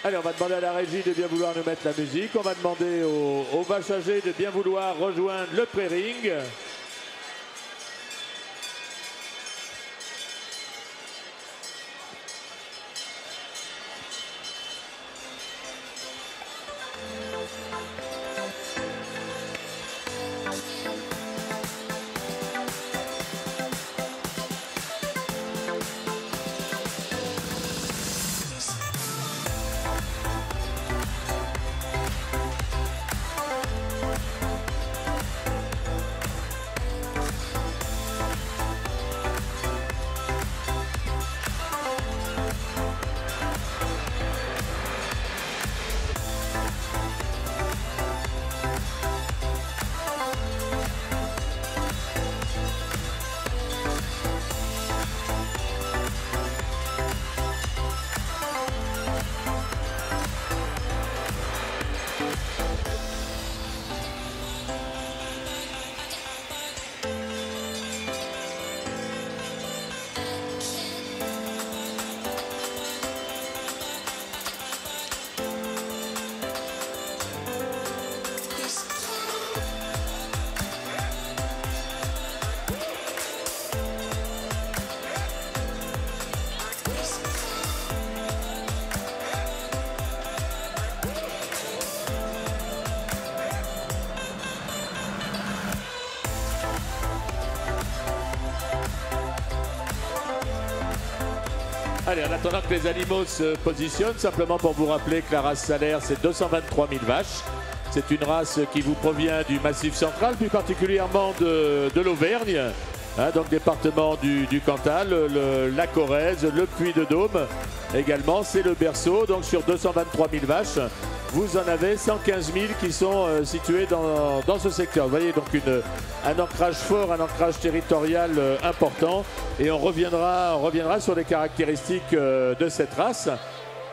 Allez, on va demander à la régie de bien vouloir nous mettre la musique. On va demander aux vaches âgées de bien vouloir rejoindre le pré-ring. Allez, en attendant que les animaux se positionnent, simplement pour vous rappeler que la race Salaire, c'est 223 000 vaches. C'est une race qui vous provient du Massif central, plus particulièrement de l'Auvergne, hein, donc département du Cantal, la Corrèze, le Puy-de-Dôme également, c'est le berceau. Donc sur 223 000 vaches, vous en avez 115 000 qui sont situées dans ce secteur. Vous voyez, donc un ancrage fort, un ancrage territorial important. Et on reviendra sur les caractéristiques de cette race.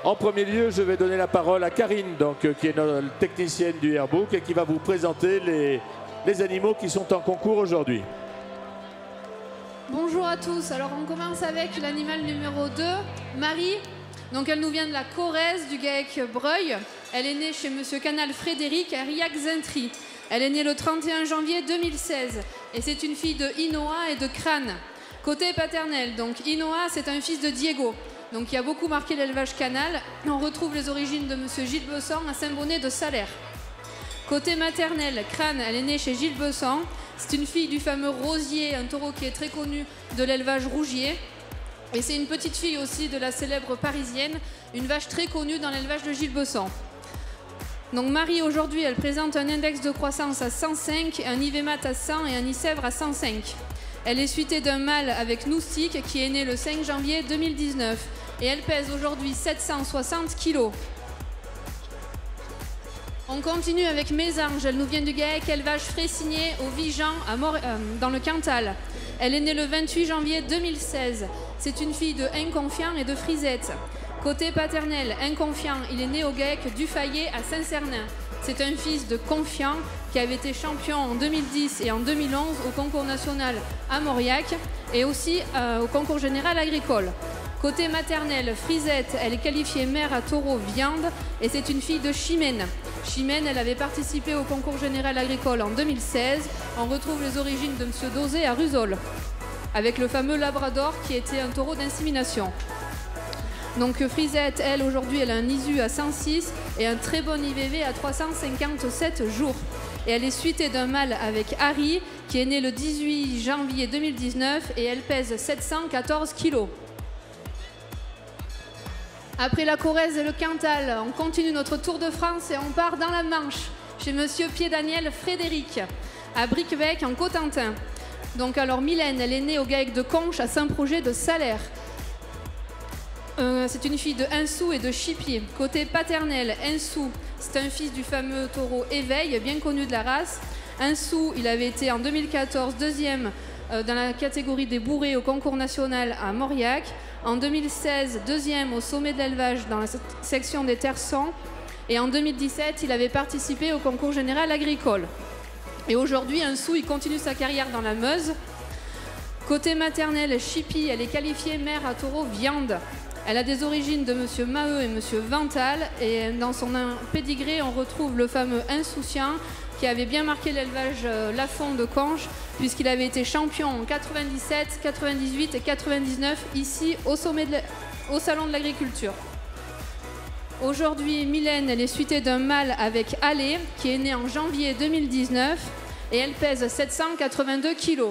En premier lieu, je vais donner la parole à Karine, donc, qui est notre technicienne du Airbook et qui va vous présenter les animaux qui sont en concours aujourd'hui. Bonjour à tous. Alors on commence avec l'animal numéro 2, Marie. Donc elle nous vient de la Corrèze, du GAEC Breuil. Elle est née chez Monsieur Canal Frédéric à Riac-Zintry. Elle est née le 31 janvier 2016 et c'est une fille de Inoa et de Crâne. Côté paternel, donc Inoa, c'est un fils de Diego, donc qui a beaucoup marqué l'élevage canal. On retrouve les origines de Monsieur Gilles Besson à Saint-Bonnet de Salaire. Côté maternel, Crâne, elle est née chez Gilles Besson. C'est une fille du fameux Rosier, un taureau qui est très connu de l'élevage rougier. Et c'est une petite fille aussi de la célèbre parisienne, une vache très connue dans l'élevage de Gilles Besson. Donc Marie, aujourd'hui, elle présente un index de croissance à 105, un IVMAT à 100 et un ICèvre à 105. Elle est suitée d'un mâle avec Noustique qui est né le 5 janvier 2019 et elle pèse aujourd'hui 760 kg. On continue avec Mésange, elle nous vient du GAEC élevage Frécigné au Vigan dans le Cantal. Elle est née le 28 janvier 2016. C'est une fille de Inconfiant et de Frisette. Côté paternel, Inconfiant, il est né au GAEC du Fayet à Saint-Cernin. C'est un fils de Confiant qui avait été champion en 2010 et en 2011 au concours national à Mauriac et aussi au concours général agricole. Côté maternel, Frisette, elle est qualifiée mère à taureau viande et c'est une fille de Chimène. Chimène, elle avait participé au concours général agricole en 2016. On retrouve les origines de M. Dosé à Rusol, avec le fameux Labrador qui était un taureau d'insémination. Donc Frisette, elle, aujourd'hui, elle a un ISU à 106 et un très bon IVV à 357 jours. Et elle est suitée d'un mâle avec Harry, qui est né le 18 janvier 2019 et elle pèse 714 kg. Après la Corrèze et le Cantal, on continue notre tour de France et on part dans la Manche, chez Monsieur Pied-Daniel Frédéric, à Briquebec, en Cotentin. Donc alors Mylène, elle est née au GAEC de Conches à Saint-Projet de Salaire. C'est une fille de Insou et de Chipier. Côté paternel, Insou, c'est un fils du fameux taureau Éveil, bien connu de la race. Insou, il avait été en 2014 deuxième dans la catégorie des bourrés au concours national à Mauriac. En 2016, deuxième au sommet de l'élevage dans la section des Terçons. Et en 2017, il avait participé au concours général agricole. Et aujourd'hui, Insou, il continue sa carrière dans la Meuse. Côté maternel, Chippy, elle est qualifiée mère à taureau viande. Elle a des origines de Monsieur Maheu et Monsieur Vental, et dans son pédigré, on retrouve le fameux Insouciant qui avait bien marqué l'élevage Lafond de Conches, puisqu'il avait été champion en 97, 98 et 99 ici au Salon de l'Agriculture. Aujourd'hui, Mylène, elle est suitée d'un mâle avec Allé, qui est né en janvier 2019, et elle pèse 782 kg.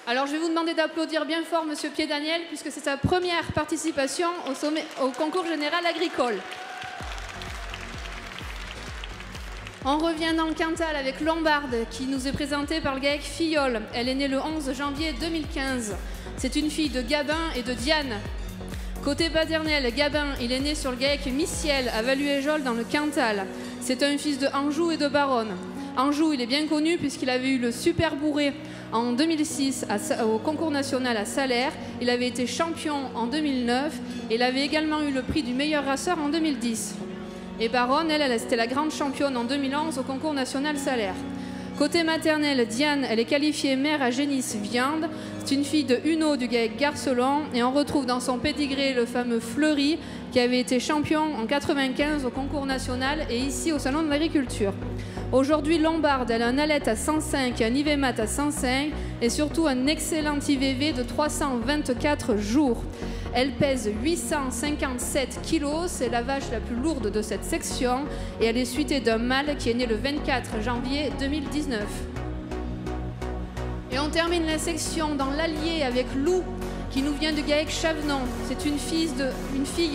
Alors je vais vous demander d'applaudir bien fort Monsieur Pied-Daniel, puisque c'est sa première participation au concours général agricole. On revient dans le Cantal avec Lombarde, qui nous est présentée par le GAEC Filleul. Elle est née le 11 janvier 2015. C'est une fille de Gabin et de Diane. Côté paternel, Gabin, il est né sur le GAEC Missiel à Valuéjol dans le Cantal. C'est un fils de Anjou et de Baronne. Anjou, il est bien connu puisqu'il avait eu le Super Bourré en 2006 au concours national à Salaire. Il avait été champion en 2009 et il avait également eu le prix du meilleur raceur en 2010. Et Baronne, elle c'était la grande championne en 2011 au concours national Salaire. Côté maternel, Diane, elle est qualifiée mère à Génisse Viande. C'est une fille de Huneau du GAEC Garcelon et on retrouve dans son pédigré le fameux Fleury qui avait été champion en 95 au concours national et ici au Salon de l'Agriculture. Aujourd'hui, Lombarde, elle a un allette à 105 et un IVMAT à 105 et surtout un excellent IVV de 324 jours. Elle pèse 857 kg, c'est la vache la plus lourde de cette section et elle est suitée d'un mâle qui est né le 24 janvier 2019. Et on termine la section dans l'Allier avec Lou qui nous vient du GAEC Chavenon. C'est une fille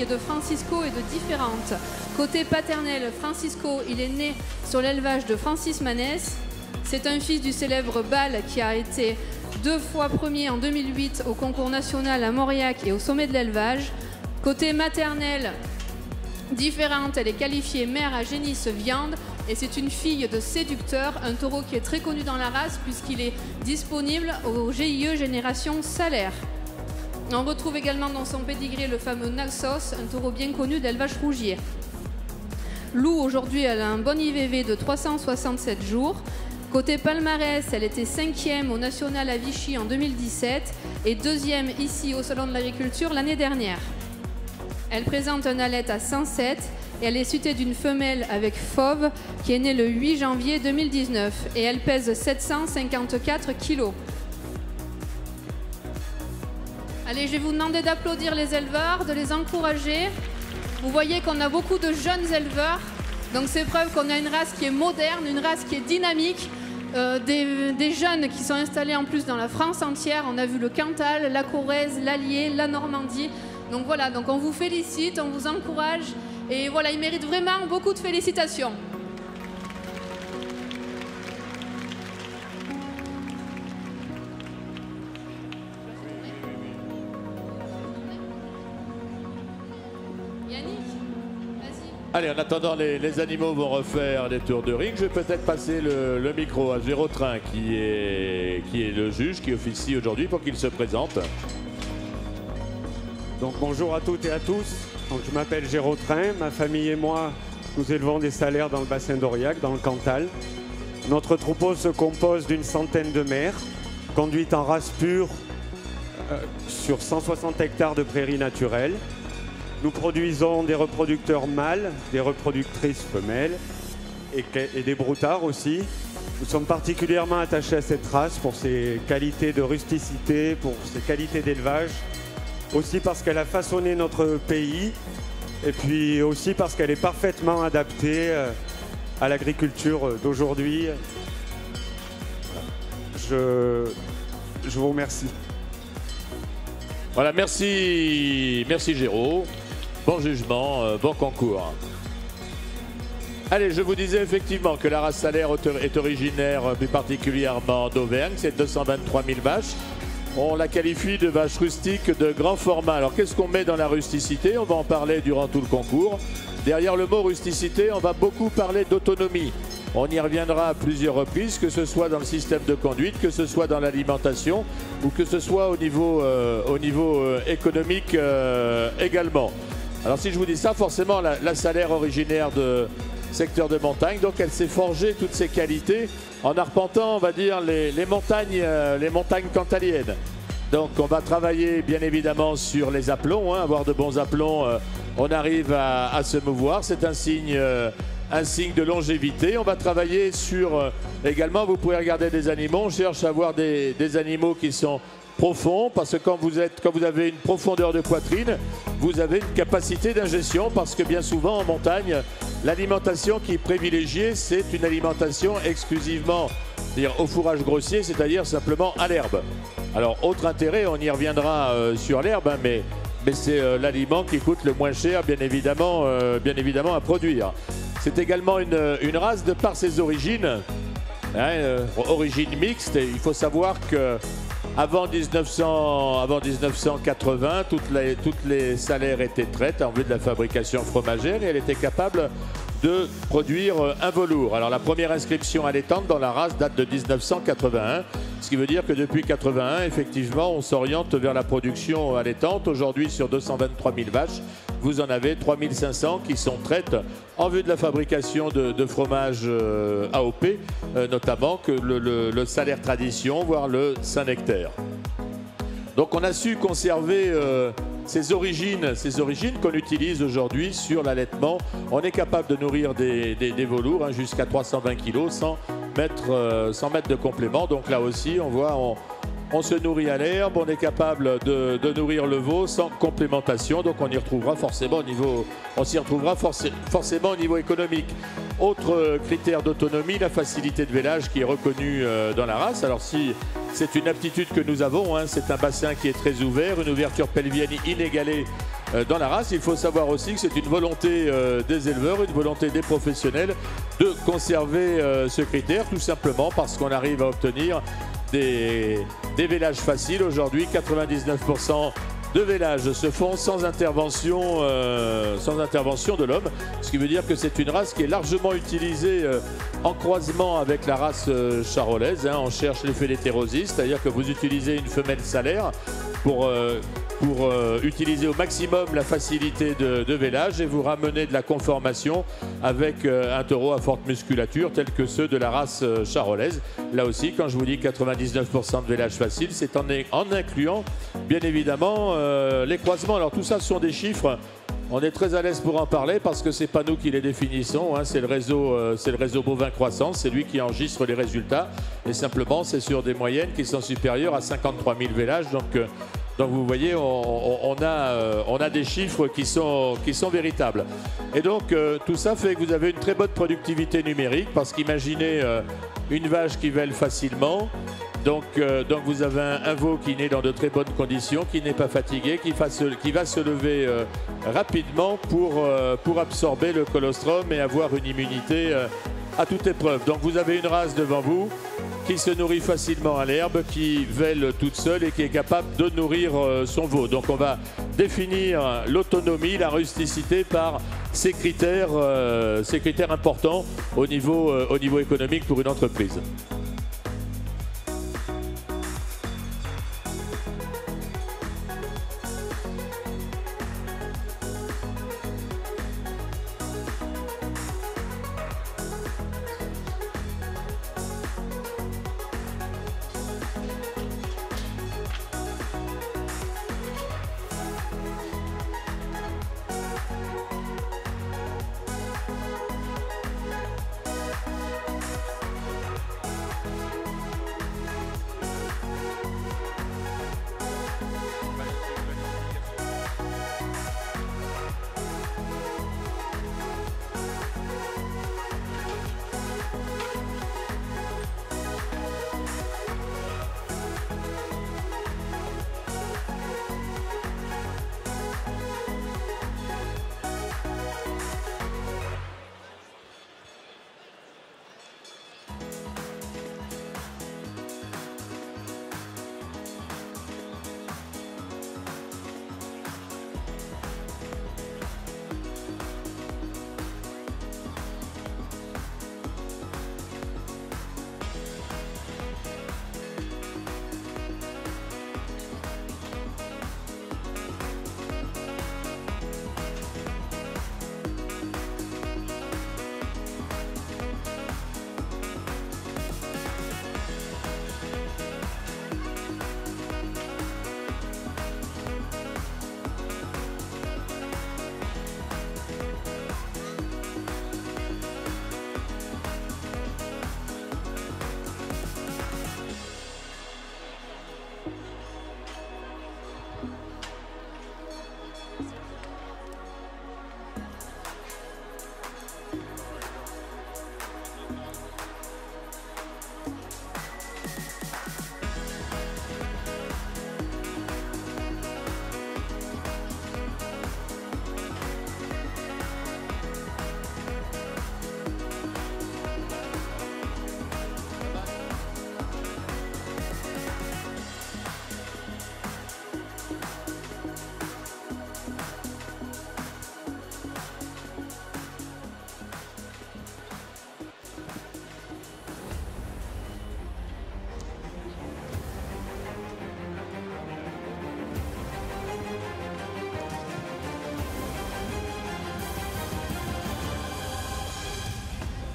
de Francisco et de Différentes. Côté paternel, Francisco, il est né sur l'élevage de Francis Manès. C'est un fils du célèbre Bâle qui a été 2 fois premier en 2008 au concours national à Mauriac et au sommet de l'élevage. Côté maternel, Différente, elle est qualifiée mère à Génisse Viande et c'est une fille de Séducteur, un taureau qui est très connu dans la race puisqu'il est disponible au GIE Génération Salaire. On retrouve également dans son pédigré le fameux Naxos, un taureau bien connu d'élevage rougier. Lou, aujourd'hui, elle a un bon IVV de 367 jours. Côté palmarès, elle était 5e au National à Vichy en 2017 et 2e ici au Salon de l'Agriculture l'année dernière. Elle présente un allette à 107 et elle est suitée d'une femelle avec Fauve qui est née le 8 janvier 2019 et elle pèse 754 kg. Allez, je vais vous demander d'applaudir les éleveurs, de les encourager. Vous voyez qu'on a beaucoup de jeunes éleveurs, donc c'est preuve qu'on a une race qui est moderne, une race qui est dynamique, des jeunes qui sont installés en plus dans la France entière. On a vu le Cantal, la Corrèze, l'Allier, la Normandie. Donc voilà, donc on vous félicite, on vous encourage et voilà, ils méritent vraiment beaucoup de félicitations. Allez, en attendant, les animaux vont refaire des tours de ring. Je vais peut-être passer le micro à Géraud-Train, qui est le juge, qui officie aujourd'hui, pour qu'il se présente. Donc bonjour à toutes et à tous. Donc, je m'appelle Géraud-Train. Ma famille et moi, nous élevons des salaires dans le bassin d'Aurillac, dans le Cantal. Notre troupeau se compose d'une centaine de mères, conduites en race pure sur 160 hectares de prairies naturelles. Nous produisons des reproducteurs mâles, des reproductrices femelles et des broutards aussi. Nous sommes particulièrement attachés à cette race pour ses qualités de rusticité, pour ses qualités d'élevage, aussi parce qu'elle a façonné notre pays et puis aussi parce qu'elle est parfaitement adaptée à l'agriculture d'aujourd'hui. Je vous remercie. Voilà, merci Géraud. Bon jugement, bon concours. Allez, je vous disais effectivement que la race Salaire est originaire plus particulièrement d'Auvergne, c'est 223 000 vaches. On la qualifie de vache rustique de grand format. Alors qu'est-ce qu'on met dans la rusticité? On va en parler durant tout le concours. Derrière le mot rusticité, on va beaucoup parler d'autonomie. On y reviendra à plusieurs reprises, que ce soit dans le système de conduite, que ce soit dans l'alimentation ou que ce soit au niveau économique également. Alors si je vous dis ça, forcément la Salaire originaire de secteur de montagne, donc elle s'est forgée toutes ses qualités en arpentant, on va dire, les montagnes cantaliennes. Donc on va travailler bien évidemment sur les aplombs, hein, avoir de bons aplombs, on arrive à se mouvoir, c'est un signe de longévité. On va travailler sur également, vous pouvez regarder des animaux, on cherche à avoir des animaux qui sont profonds, parce que quand vous avez une profondeur de poitrine, vous avez une capacité d'ingestion, parce que bien souvent en montagne, l'alimentation qui est privilégiée, c'est une alimentation exclusivement au fourrage grossier, c'est-à-dire simplement à l'herbe. Alors, autre intérêt, on y reviendra sur l'herbe, hein, mais c'est l'aliment qui coûte le moins cher, bien évidemment à produire. C'est également une race de par ses origines, hein, origine mixte. Et il faut savoir que avant 1980, toutes les salaires étaient traites en vue de la fabrication fromagère et elle était capable de produire un velours. Alors la première inscription allaitante dans la race date de 1981, ce qui veut dire que depuis 81, effectivement, on s'oriente vers la production allaitante. Aujourd'hui, sur 223 000 vaches, vous en avez 3500 qui sont traites en vue de la fabrication de fromage AOP, notamment que le Salaire Tradition, voire le Saint-Nectaire. Donc on a su conserver ces origines qu'on utilise aujourd'hui sur l'allaitement. On est capable de nourrir des velours, hein, jusqu'à 320 kg sans mettre de complément. Donc là aussi, on voit, on se nourrit à l'herbe, on est capable de nourrir le veau sans complémentation. Donc on y retrouvera forcément forcément au niveau économique. Autre critère d'autonomie, la facilité de vélage qui est reconnue dans la race. Alors si c'est une aptitude que nous avons, hein, c'est un bassin qui est très ouvert, une ouverture pelvienne inégalée dans la race. Il faut savoir aussi que c'est une volonté des éleveurs, une volonté des professionnels de conserver ce critère, tout simplement parce qu'on arrive à obtenir des vélages faciles. Aujourd'hui, 99% de vélages se font sans intervention de l'homme, ce qui veut dire que c'est une race qui est largement utilisée en croisement avec la race charolaise, hein. On cherche l'effet d'hétérosis, c'est-à-dire que vous utilisez une femelle salaire pour utiliser au maximum la facilité de vélage et vous ramenez de la conformation avec un taureau à forte musculature tel que ceux de la race charolaise. Là aussi, quand je vous dis 99% de vélage facile, c'est en incluant bien évidemment les croisements. Alors tout ça, ce sont des chiffres. On est très à l'aise pour en parler parce que ce n'est pas nous qui les définissons, hein, c'est le réseau Bovin Croissance, c'est lui qui enregistre les résultats. Et simplement, c'est sur des moyennes qui sont supérieures à 53 000 vélages. Donc vous voyez, on a des chiffres qui sont véritables. Et donc tout ça fait que vous avez une très bonne productivité numérique parce qu'imaginez une vache qui vèle facilement. Donc vous avez un veau qui naît dans de très bonnes conditions, qui n'est pas fatigué, qui va se lever rapidement pour absorber le colostrum et avoir une immunité à toute épreuve. Donc vous avez une race devant vous qui se nourrit facilement à l'herbe, qui vèle toute seule et qui est capable de nourrir son veau. Donc on va définir l'autonomie, la rusticité par ces critères importants au niveau économique pour une entreprise.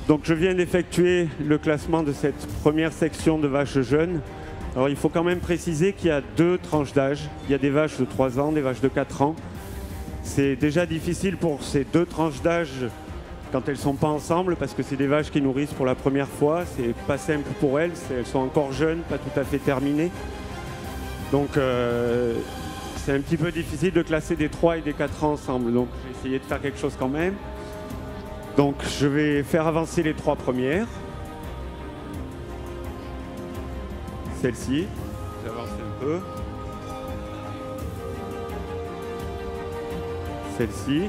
Donc je viens d'effectuer le classement de cette première section de vaches jeunes. Alors il faut quand même préciser qu'il y a 2 tranches d'âge. Il y a des vaches de 3 ans, des vaches de 4 ans. C'est déjà difficile pour ces 2 tranches d'âge quand elles ne sont pas ensemble parce que c'est des vaches qui nourrissent pour la première fois. C'est pas simple pour elles, elles sont encore jeunes, pas tout à fait terminées. Donc c'est un petit peu difficile de classer des 3 et des 4 ans ensemble. Donc je vais essayer de faire quelque chose quand même. Donc je vais faire avancer les 3 premières. Celle-ci, j'avance un peu. Celle-ci.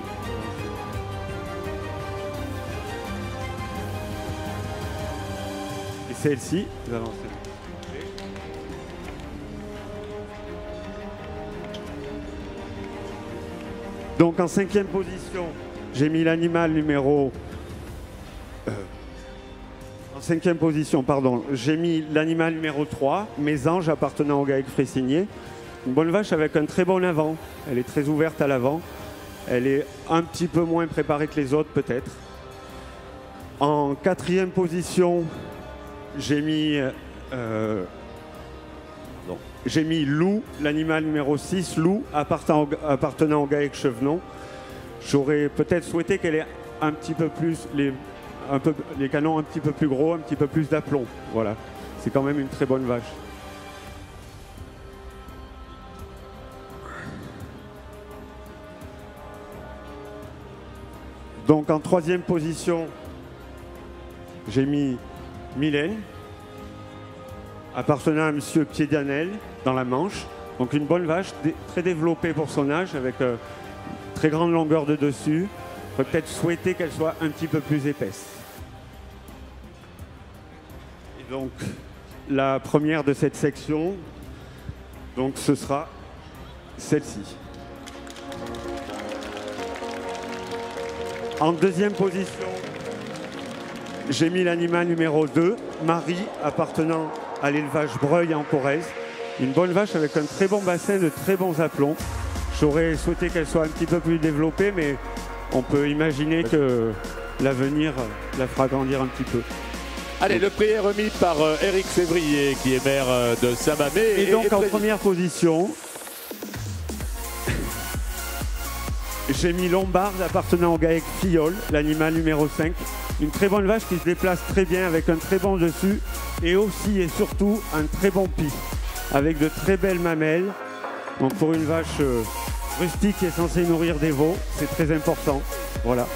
Et celle-ci, j'avance un peu. Donc en 5e position, j'ai mis l'animal numéro... En 5e position, pardon, j'ai mis l'animal numéro 3, Mésange, appartenant au GAEC Fressigné. Une bonne vache avec un très bon avant. Elle est très ouverte à l'avant. Elle est un petit peu moins préparée que les autres, peut-être. En 4e position, j'ai mis Lou, l'animal numéro 6, Lou, appartenant au GAEC Chevenon. J'aurais peut-être souhaité qu'elle ait un petit peu plus les canons un petit peu plus gros, un petit peu plus d'aplomb. Voilà, c'est quand même une très bonne vache. Donc en 3e position, j'ai mis Mylène, appartenant à Monsieur Piedianel, dans la Manche. Donc une bonne vache, très développée pour son âge, avec très grande longueur de dessus. On peut peut-être souhaiter qu'elle soit un petit peu plus épaisse. Et donc, la première de cette section, donc ce sera celle-ci. En 2e position, j'ai mis l'animal numéro 2, Marie, appartenant à l'élevage Breuil en Corrèze. Une bonne vache avec un très bon bassin, de très bons aplombs. J'aurais souhaité qu'elle soit un petit peu plus développée, mais on peut imaginer que l'avenir la fera grandir un petit peu. Allez, le prix est remis par Éric Février, qui est maire de Saint-Mamé. Et donc en première position, j'ai mis Lombarde, appartenant au GAEC Filleul, l'animal numéro 5. Une très bonne vache qui se déplace très bien, avec un très bon dessus, et aussi et surtout un très bon pis, avec de très belles mamelles. Donc pour une vache rustique qui est censée nourrir des veaux, c'est très important. Voilà.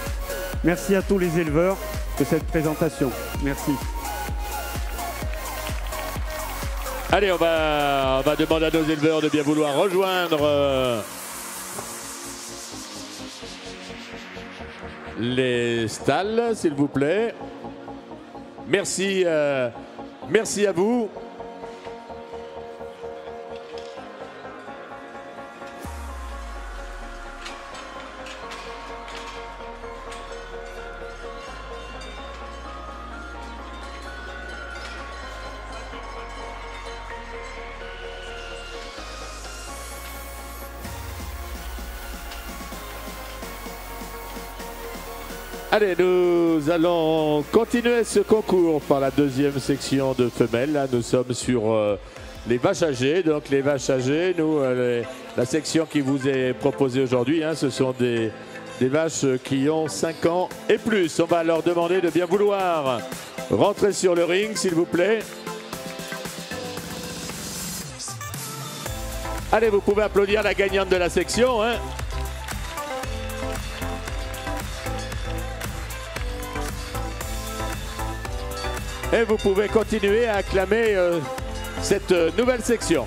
Merci à tous les éleveurs de cette présentation. Merci. Allez, on va demander à nos éleveurs de bien vouloir rejoindre les stalles, s'il vous plaît. Merci, merci à vous. Allez, nous allons continuer ce concours par la 2e section de femelles. Là, nous sommes sur les vaches âgées. Donc les vaches âgées, nous, la section qui vous est proposée aujourd'hui, hein, ce sont des vaches qui ont 5 ans et plus. On va leur demander de bien vouloir rentrer sur le ring, s'il vous plaît. Allez, vous pouvez applaudir la gagnante de la section, hein. Et vous pouvez continuer à acclamer cette nouvelle section.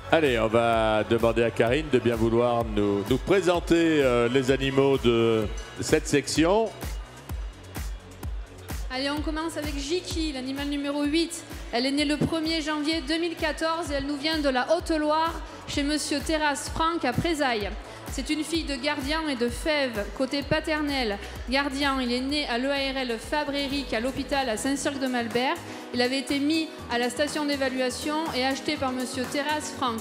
Allez, on va demander à Karine de bien vouloir nous présenter les animaux de cette section. Allez, on commence avec Jiki, l'animal numéro 8. Elle est née le 1er janvier 2014 et elle nous vient de la Haute-Loire, chez Monsieur Terrasse Franck à Présailles. C'est une fille de gardien et de fève, côté paternel. Gardien, il est né à l'EARL Fabre-Éric à l'hôpital à Saint-Cirq-de-Malbert. Il avait été mis à la station d'évaluation et acheté par Monsieur Terrasse Franck.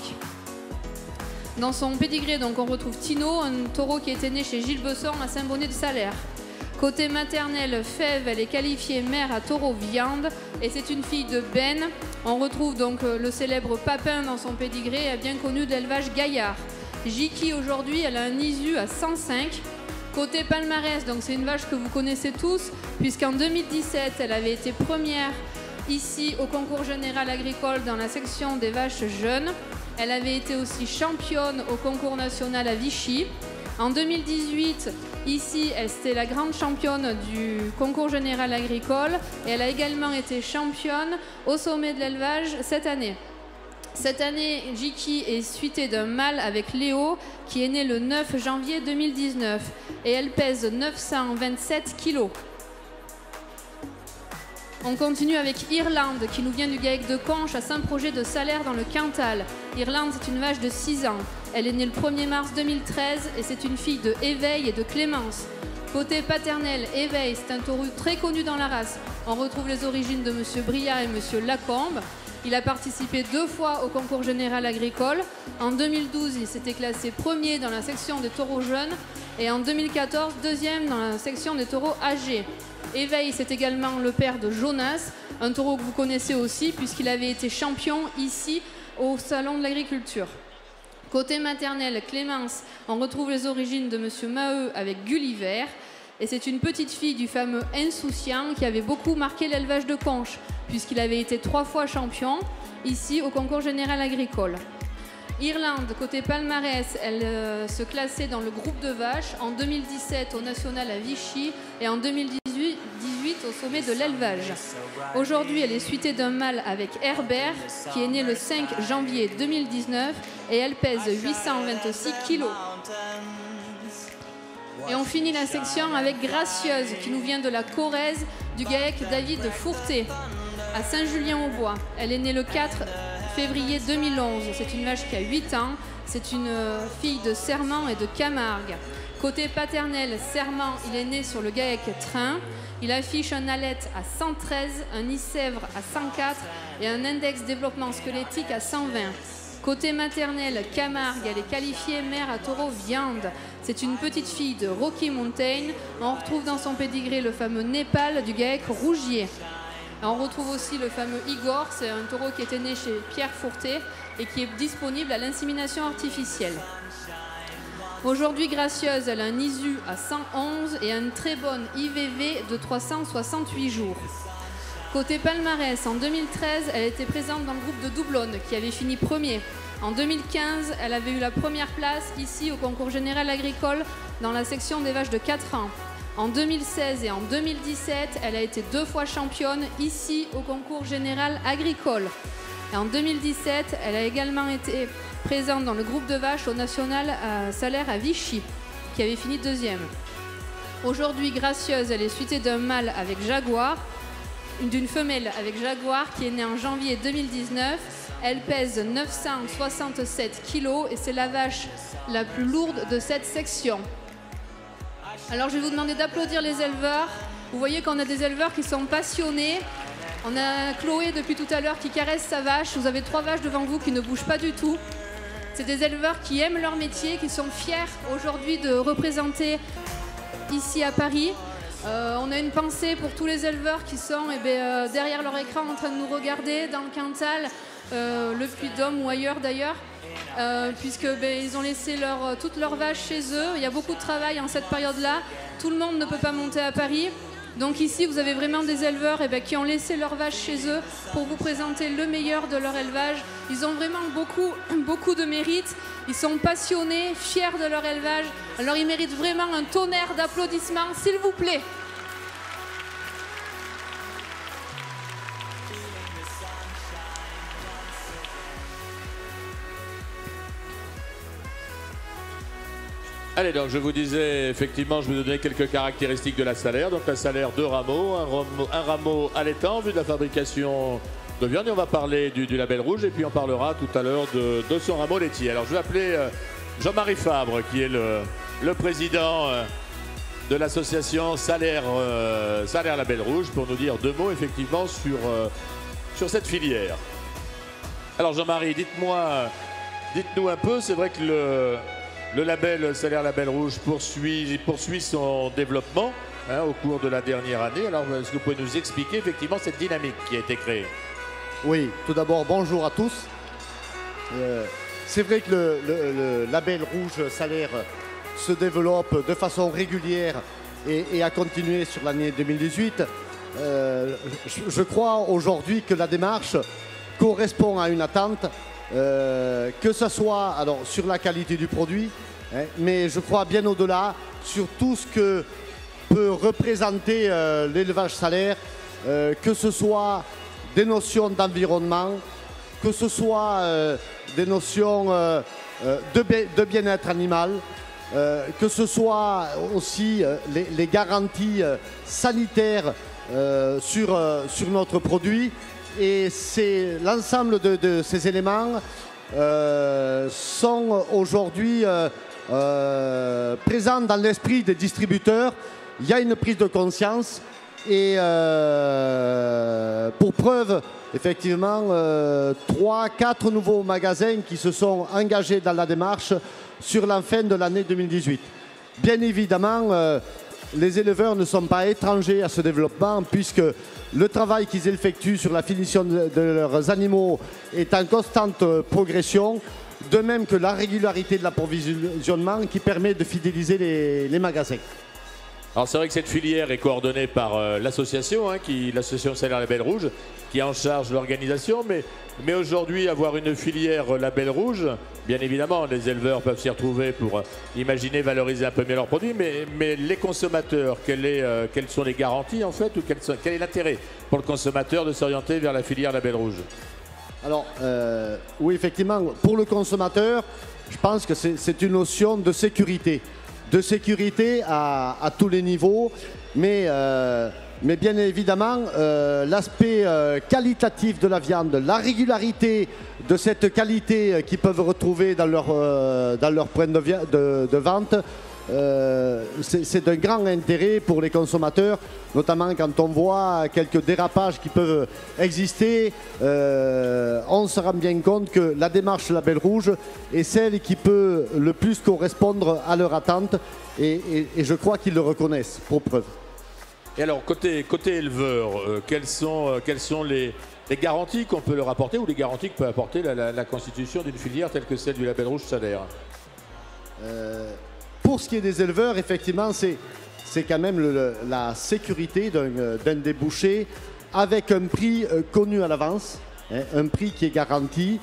Dans son pédigré, donc, on retrouve Tino, un taureau qui était né chez Gilles Besson à Saint-Bonnet-de-Salaire. Côté maternel, fève, elle est qualifiée mère à taureau viande et c'est une fille de Ben. On retrouve donc le célèbre Papin dans son pédigré, bien connu de l'élevage Gaillard. Jiki aujourd'hui, elle a un ISU à 105. Côté palmarès, donc c'est une vache que vous connaissez tous, puisqu'en 2017, elle avait été première ici au concours général agricole dans la section des vaches jeunes. Elle avait été aussi championne au concours national à Vichy. En 2018, ici, c'était la grande championne du concours général agricole et elle a également été championne au sommet de l'élevage cette année. Cette année, Jiki est suitée d'un mâle avec Léo qui est né le 9 janvier 2019 et elle pèse 927 kg. On continue avec Irlande qui nous vient du GAEC de Conches à Saint-Projet de Salaire dans le Cantal. Irlande, c'est une vache de 6 ans. Elle est née le 1er mars 2013 et c'est une fille de Éveil et de Clémence. Côté paternel, Éveil, c'est un taureau très connu dans la race. On retrouve les origines de Monsieur Briat et Monsieur Lacombe. Il a participé 2 fois au concours général agricole. En 2012, il s'était classé premier dans la section des taureaux jeunes et en 2014, deuxième dans la section des taureaux âgés. Éveil, c'est également le père de Jonas, un taureau que vous connaissez aussi puisqu'il avait été champion ici au Salon de l'Agriculture. Côté maternel, Clémence, on retrouve les origines de Monsieur Maheu avec Gulliver. Et c'est une petite fille du fameux Insouciant qui avait beaucoup marqué l'élevage de Conches, puisqu'il avait été 3 fois champion, ici au concours général agricole. Irlande, côté palmarès, elle se classait dans le groupe de vaches en 2017 au national à Vichy et en 2018 au sommet de l'élevage. Aujourd'hui, elle est suitée d'un mâle avec Herbert, qui est né le 5 janvier 2019 et elle pèse 826 kg. Et on finit la section avec Gracieuse, qui nous vient de la Corrèze, du GAEC David Fourté, à Saint-Julien-au-Bois. Elle est née le 4 février 2011. C'est une vache qui a 8 ans. C'est une fille de Serment et de Camargue. Côté paternel, Serment, il est né sur le GAEC Train. Il affiche un alette à 113, un Icèvre à 104 et un index développement squelettique à 120. Côté maternel, Camargue, elle est qualifiée mère à taureau viande. C'est une petite fille de Rocky Mountain. On retrouve dans son pédigré le fameux Népal du GAEC Rougier. On retrouve aussi le fameux Igor, c'est un taureau qui était né chez Pierre Fourté et qui est disponible à l'insémination artificielle. Aujourd'hui, Gracieuse, elle a un ISU à 111 et une très bonne IVV de 368 jours. Côté palmarès, en 2013, elle était présente dans le groupe de Doublonne qui avait fini premier. En 2015, elle avait eu la première place ici au concours général agricole dans la section des vaches de 4 ans. En 2016 et en 2017, elle a été 2 fois championne ici au concours général agricole. Et en 2017, elle a également été présente dans le groupe de vaches au national à Salaire à Vichy, qui avait fini 2e. Aujourd'hui, Gracieuse, elle est suitée d'un mâle avec Jaguar, d'une femelle avec Jaguar qui est née en janvier 2019. Elle pèse 967 kg et c'est la vache la plus lourde de cette section. Alors je vais vous demander d'applaudir les éleveurs. Vous voyez qu'on a des éleveurs qui sont passionnés. On a Chloé depuis tout à l'heure qui caresse sa vache. Vous avez 3 vaches devant vous qui ne bougent pas du tout. C'est des éleveurs qui aiment leur métier, qui sont fiers aujourd'hui de représenter ici à Paris. On a une pensée pour tous les éleveurs qui sont derrière leur écran en train de nous regarder dans le Cantal, le Puy-de-Dôme ou ailleurs d'ailleurs, puisque ils ont laissé toutes leurs vaches chez eux. Il y a beaucoup de travail en cette période-là. Tout le monde ne peut pas monter à Paris. Donc ici, vous avez vraiment des éleveurs qui ont laissé leurs vaches chez eux pour vous présenter le meilleur de leur élevage. Ils ont vraiment beaucoup de mérite. Ils sont passionnés, fiers de leur élevage. Alors ils méritent vraiment un tonnerre d'applaudissements, s'il vous plaît. Allez, donc je vous disais, effectivement, je vais vous donner quelques caractéristiques de la salaire. Donc la salaire, 2 rameaux, un rameau allaitant, vu de la fabrication de viande. Et on va parler du label rouge et puis on parlera tout à l'heure de son rameau laitier. Alors je vais appeler Jean-Marie Fabre, qui est le président de l'association Salaire Label Rouge, pour nous dire 2 mots effectivement sur cette filière. Alors Jean-Marie, dites-nous un peu, c'est vrai que le label Salaire Label Rouge poursuit son développement au cours de la dernière année. Alors est-ce que vous pouvez nous expliquer effectivement cette dynamique qui a été créée? Oui, tout d'abord bonjour à tous. C'est vrai que le label rouge salaire se développe de façon régulière et a continué sur l'année 2018. Je crois aujourd'hui que la démarche correspond à une attente, que ce soit alors, sur la qualité du produit, mais je crois bien au-delà sur tout ce que peut représenter l'élevage salaire, que ce soit des notions d'environnement, que ce soit des notions de bien-être animal, que ce soit aussi les garanties sanitaires sur notre produit. Et c'est l'ensemble de ces éléments sont aujourd'hui présents dans l'esprit des distributeurs. Il y a une prise de conscience et pour preuve, effectivement, 3-4 nouveaux magasins qui se sont engagés dans la démarche sur la fin de l'année 2018. Bien évidemment, les éleveurs ne sont pas étrangers à ce développement puisque le travail qu'ils effectuent sur la finition de leurs animaux est en constante progression, de même que la régularité de l'approvisionnement qui permet de fidéliser les magasins. Alors c'est vrai que cette filière est coordonnée par l'association, l'association Salaire Label Rouge, qui est en charge de l'organisation. Mais aujourd'hui, avoir une filière Label Rouge, bien évidemment, les éleveurs peuvent s'y retrouver pour imaginer valoriser un peu mieux leurs produits. Mais les consommateurs, quelles sont les garanties en fait, ou quel est l'intérêt pour le consommateur de s'orienter vers la filière Label Rouge? Alors oui, effectivement, pour le consommateur, je pense que c'est une notion de sécurité. De sécurité à tous les niveaux, mais bien évidemment l'aspect qualitatif de la viande, la régularité de cette qualité qu'ils peuvent retrouver dans leur point de vente, c'est d'un grand intérêt pour les consommateurs, notamment quand on voit quelques dérapages qui peuvent exister. On se rend bien compte que la démarche Label Rouge est celle qui peut le plus correspondre à leur attente et je crois qu'ils le reconnaissent, pour preuve. Et alors, côté éleveur, quelles sont les garanties qu'on peut leur apporter ou les garanties que peut apporter la constitution d'une filière telle que celle du Label Rouge Salaire? Pour ce qui est des éleveurs, effectivement, c'est quand même la sécurité d'un débouché avec un prix connu à l'avance, un prix qui est garanti,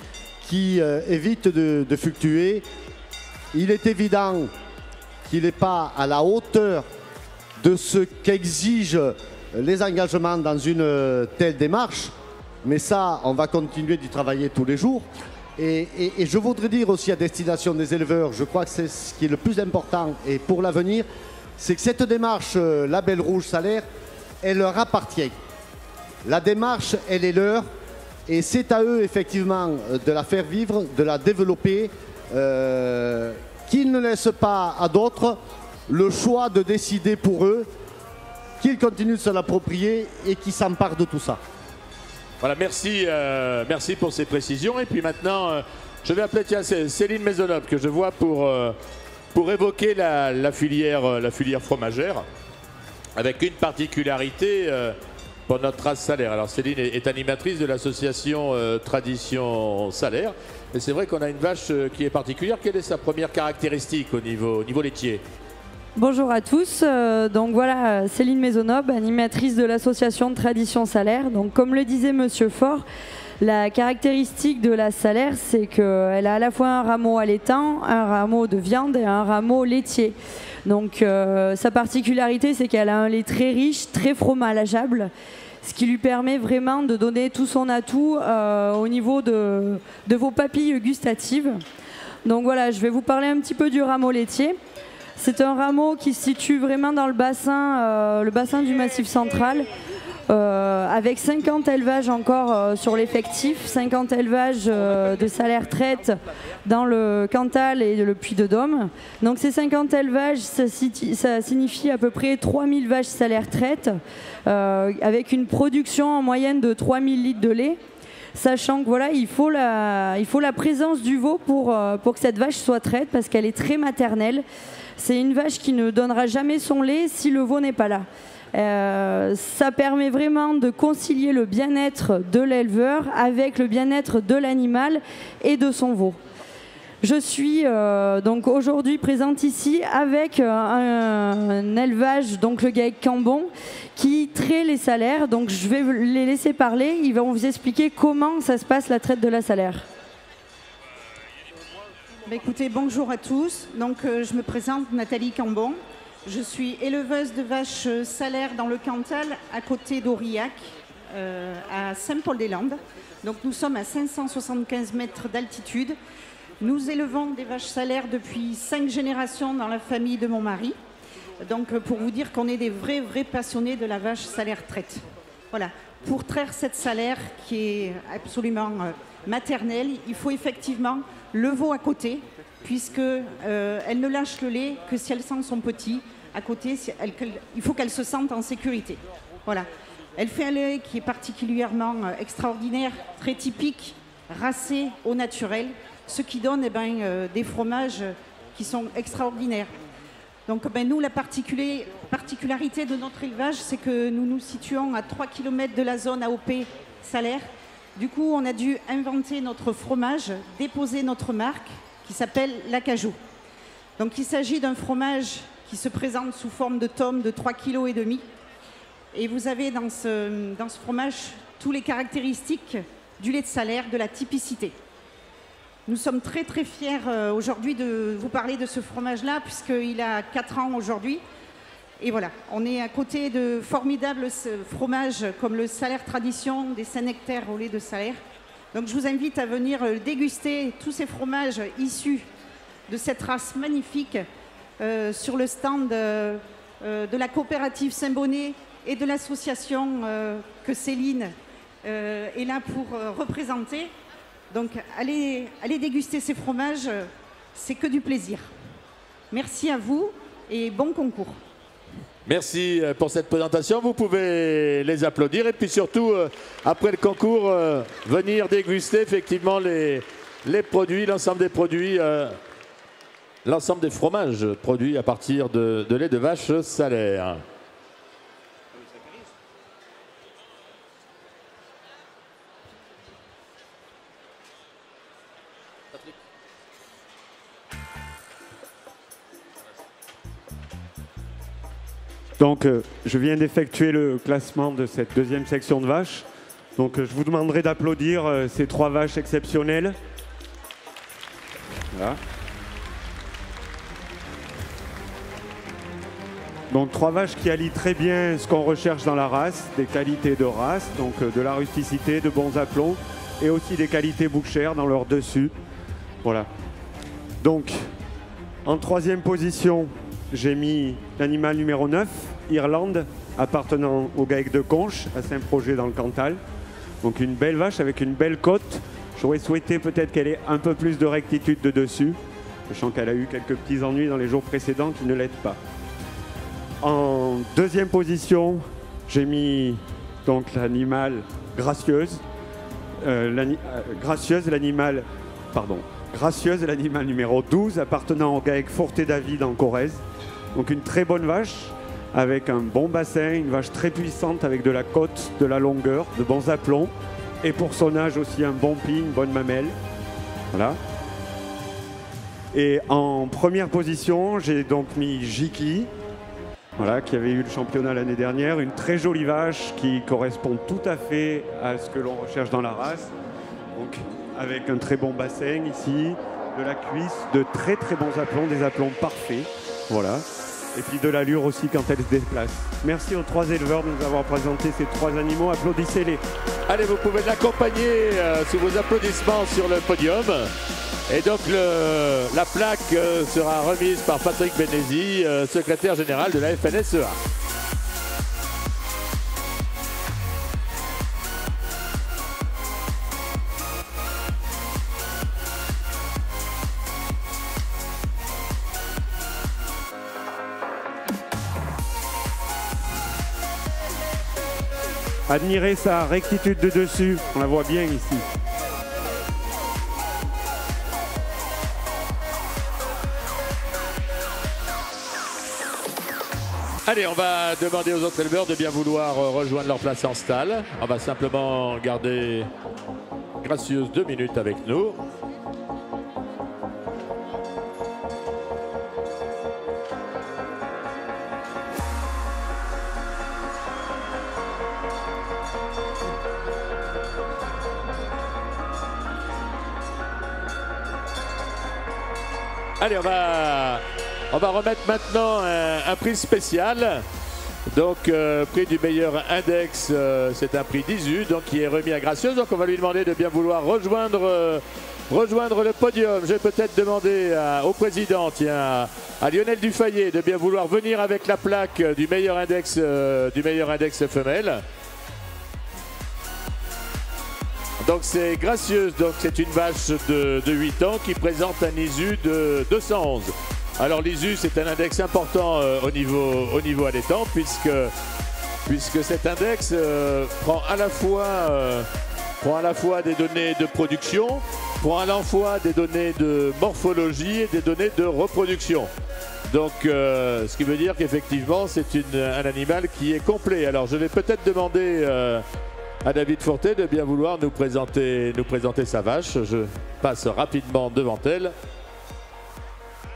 qui évite de fluctuer. Il est évident qu'il n'est pas à la hauteur de ce qu'exigent les engagements dans une telle démarche, mais ça, on va continuer d'y travailler tous les jours. Et je voudrais dire aussi à destination des éleveurs, je crois que c'est ce qui est le plus important et pour l'avenir, c'est que cette démarche Label Rouge Salaire, elle leur appartient. La démarche, elle est leur et c'est à eux effectivement de la faire vivre, de la développer, qu'ils ne laissent pas à d'autres le choix de décider pour eux, qu'ils continuent de se l'approprier et qu'ils s'emparent de tout ça. Voilà, merci pour ces précisions. Et puis maintenant, je vais appeler Céline Maisonneuve, que je vois pour évoquer la filière fromagère, avec une particularité pour notre race salaire. Alors Céline est animatrice de l'association Tradition Salaire. Et c'est vrai qu'on a une vache qui est particulière. Quelle est sa première caractéristique au niveau laitier? Bonjour à tous, donc voilà Céline Maisonneuve, animatrice de l'association Tradition Salaire. Donc comme le disait Monsieur Faure, la caractéristique de la salaire, c'est qu'elle a à la fois un rameau allaitant, un rameau de viande et un rameau laitier. Donc sa particularité, c'est qu'elle a un lait très riche, très fromageable, ce qui lui permet vraiment de donner tout son atout au niveau de vos papilles gustatives. Donc voilà, je vais vous parler un petit peu du rameau laitier. C'est un rameau qui se situe vraiment dans le bassin du Massif central. Avec 50 élevages encore sur l'effectif, 50 élevages de salaire traite dans le Cantal et le Puy-de-Dôme. Donc ces 50 élevages, ça signifie à peu près 3000 vaches salaire traite, avec une production en moyenne de 3000 litres de lait. Sachant que voilà, il faut la présence du veau pour que cette vache soit traite, parce qu'elle est très maternelle. C'est une vache qui ne donnera jamais son lait si le veau n'est pas là. Ça permet vraiment de concilier le bien-être de l'éleveur avec le bien-être de l'animal et de son veau. Je suis donc aujourd'hui présente ici avec un élevage, donc le GAEC Cambon, qui traite les salaires. Donc je vais les laisser parler, ils vont vous expliquer comment ça se passe la traite de la salaire. Écoutez, bonjour à tous. Donc, je me présente, Nathalie Cambon. Je suis éleveuse de vaches salaires dans le Cantal, à côté d'Aurillac, à Saint-Paul-des-Landes. Donc, nous sommes à 575 mètres d'altitude. Nous élevons des vaches salaires depuis 5 générations dans la famille de mon mari. Donc, pour vous dire qu'on est des vrais passionnés de la vache salaire traite. Voilà. Pour traire cette salaire qui est absolument maternelle, il faut effectivement le veau à côté, puisque elle ne lâche le lait que si elle sent son petit à côté. Il faut qu'elle se sente en sécurité. Voilà. Elle fait un lait qui est particulièrement extraordinaire, très typique, racé au naturel, ce qui donne des fromages qui sont extraordinaires. Donc nous, la particularité de notre élevage, c'est que nous nous situons à 3 km de la zone AOP salaire. Du coup, on a dû inventer notre fromage, déposer notre marque qui s'appelle l'Acajou. Donc il s'agit d'un fromage qui se présente sous forme de tome de 3,5 kg. Et vous avez dans ce fromage toutes les caractéristiques du lait de salaire, de la typicité. Nous sommes très fiers aujourd'hui de vous parler de ce fromage-là, puisqu'il a 4 ans aujourd'hui. Et voilà, on est à côté de formidables fromages comme le Salaire Tradition des Saint-Nectaire au lait de salaire. Donc je vous invite à venir déguster tous ces fromages issus de cette race magnifique sur le stand de la coopérative Saint-Bonnet et de l'association que Céline est là pour représenter. Donc allez déguster ces fromages, c'est que du plaisir. Merci à vous et bon concours. Merci pour cette présentation. Vous pouvez les applaudir et puis surtout, après le concours, venir déguster effectivement les produits, l'ensemble des produits, l'ensemble des fromages produits à partir de lait de vache salaire. Donc, je viens d'effectuer le classement de cette deuxième section de vaches. Donc, je vous demanderai d'applaudir ces 3 vaches exceptionnelles. Voilà. Donc, 3 vaches qui allient très bien ce qu'on recherche dans la race, des qualités de race, donc de la rusticité, de bons aplombs, et aussi des qualités bouchères dans leur dessus. Voilà. Donc, en 3e position, j'ai mis l'animal numéro 9, Irlande, appartenant au GAEC de Conches, à Saint-Projet dans le Cantal. Donc une belle vache avec une belle côte. J'aurais souhaité peut-être qu'elle ait un peu plus de rectitude de dessus, sachant qu'elle a eu quelques petits ennuis dans les jours précédents qui ne l'aident pas. En 2e position, j'ai mis donc l'animal Gracieuse. Gracieuse, l'animal numéro 12, appartenant au GAEC Forté-David en Corrèze. Donc une très bonne vache, avec un bon bassin, une vache très puissante avec de la côte, de la longueur, de bons aplombs. Et pour son âge aussi un bon pli, une bonne mamelle. Voilà. Et en 1re position, j'ai donc mis Jiki, voilà, qui avait eu le championnat l'année dernière. Une très jolie vache qui correspond tout à fait à ce que l'on recherche dans la race. Donc avec un très bon bassin ici, de la cuisse, de très bons aplombs, des aplombs parfaits. Voilà. Et puis de l'allure aussi quand elle se déplace. Merci aux 3 éleveurs de nous avoir présenté ces 3 animaux. Applaudissez-les. Allez, vous pouvez l'accompagner sous vos applaudissements sur le podium. Et donc la plaque sera remise par Patrick Bénézy, secrétaire général de la FNSEA. Admirez sa rectitude de dessus, on la voit bien ici. Allez, on va demander aux autres éleveurs de bien vouloir rejoindre leur place en stall. On va simplement garder Gracieuse 2 minutes avec nous. Allez, on va remettre maintenant un prix spécial. Donc, prix du meilleur index, c'est un prix d'ISU, donc qui est remis à Gracieuse. Donc, on va lui demander de bien vouloir rejoindre le podium. Je vais peut-être demander au président, tiens, à Lionel Dufayet, de bien vouloir venir avec la plaque du meilleur index femelle. Donc c'est Gracieuse, donc c'est une vache de 8 ans qui présente un ISU de 211. Alors l'ISU, c'est un index important au niveau allaitant, puisque cet index prend à la fois des données de production, prend à la fois des données de morphologie et des données de reproduction. Donc ce qui veut dire qu'effectivement c'est un animal qui est complet. Alors je vais peut-être demander à David Fourtet de bien vouloir nous présenter sa vache. Je passe rapidement devant elle.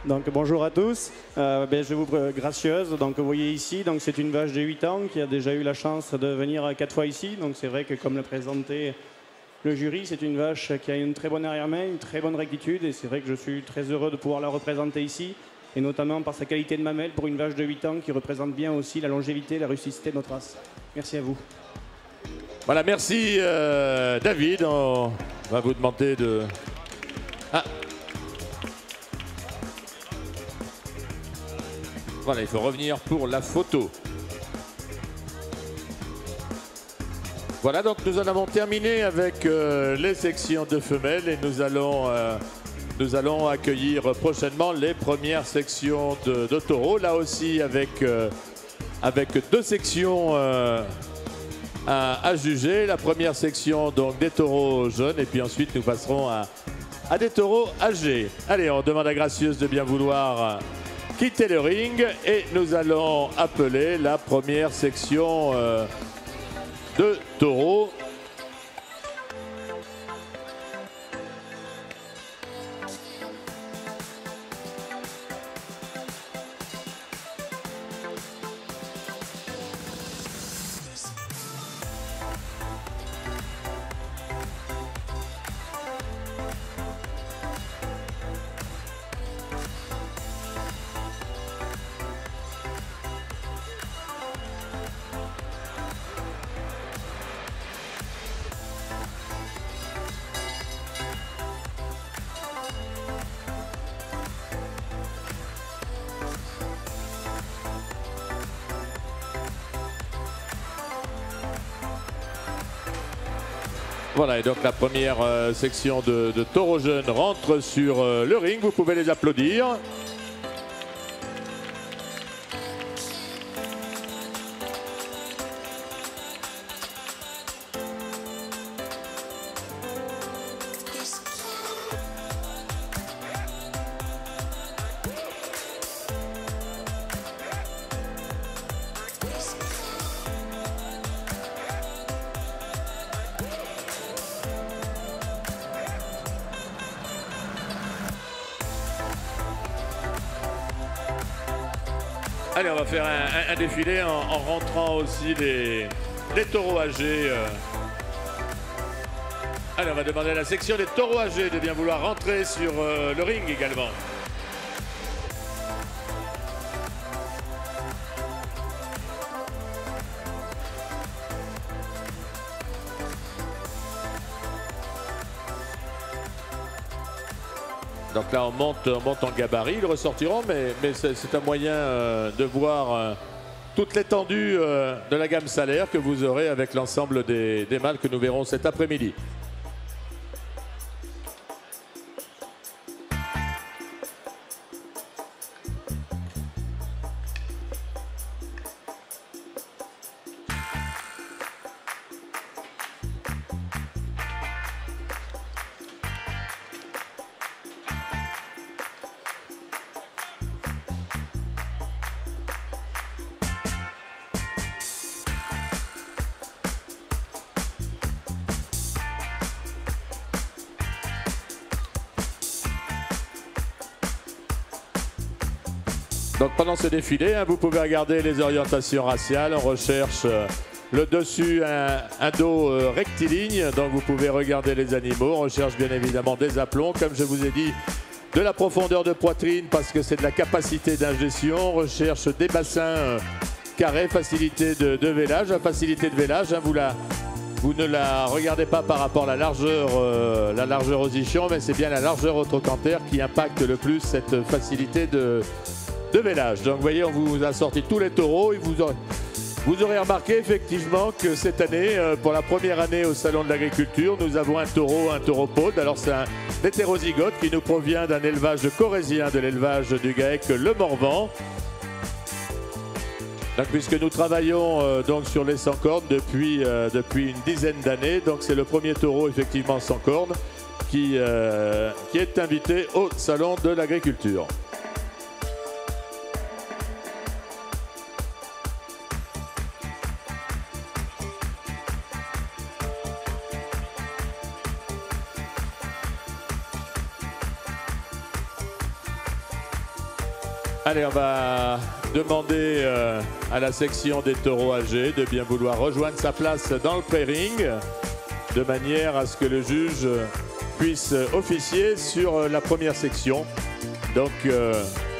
Donc bonjour à tous, je vous Gracieuse, donc vous voyez ici, donc c'est une vache de 8 ans qui a déjà eu la chance de venir 4 fois ici, donc c'est vrai que comme l'a présenté le jury, c'est une vache qui a une très bonne arrière-main, une très bonne rectitude, et c'est vrai que je suis très heureux de pouvoir la représenter ici, et notamment par sa qualité de mamelle pour une vache de 8 ans qui représente bien aussi la longévité et la rusticité de notre race. Merci à vous. Voilà, merci David, on va vous demander de... Ah. Voilà, il faut revenir pour la photo. Voilà, donc nous en avons terminé avec les sections de femelles et nous allons accueillir prochainement les premières sections de taureaux. Là aussi avec 2 sections à juger. La première section donc des taureaux jeunes et puis ensuite nous passerons à des taureaux âgés. Allez, on demande à Gracieuse de bien vouloir quitter le ring et nous allons appeler la première section de taureaux. Voilà, et donc la première section de taureaux jeunes rentre sur le ring. Vous pouvez les applaudir. Allez, on va faire un défilé en rentrant aussi les taureaux âgés. Allez, on va demander à la section des taureaux âgés de bien vouloir rentrer sur le ring également. Donc là, on monte en gabarit. Ils ressortiront, mais c'est un moyen de voir toute l'étendue de la gamme salaire que vous aurez avec l'ensemble des mâles que nous verrons cet après-midi. Donc pendant ce défilé, vous pouvez regarder les orientations raciales. On recherche le dessus, un dos rectiligne. Donc vous pouvez regarder les animaux. On recherche bien évidemment des aplombs, comme je vous ai dit, de la profondeur de poitrine parce que c'est de la capacité d'ingestion. On recherche des bassins carrés, facilité de vélage. La facilité de vélage, vous ne la regardez pas par rapport à la largeur aux ichons, mais c'est bien la largeur au trochanter qui impacte le plus cette facilité de vélage. Donc vous voyez, on vous a sorti tous les taureaux et vous aurez remarqué effectivement que cette année, pour la première année au Salon de l'Agriculture, nous avons un taureau pôle. Alors c'est un hétérozygote qui nous provient d'un élevage corésien, de l'élevage du GAEC Le Morvan. Donc, puisque nous travaillons donc sur les sans cornes depuis une dizaine d'années, donc c'est le premier taureau effectivement sans cornes qui est invité au Salon de l'Agriculture. Allez, on va demander à la section des taureaux âgés de bien vouloir rejoindre sa place dans le pré-ring de manière à ce que le juge puisse officier sur la première section, donc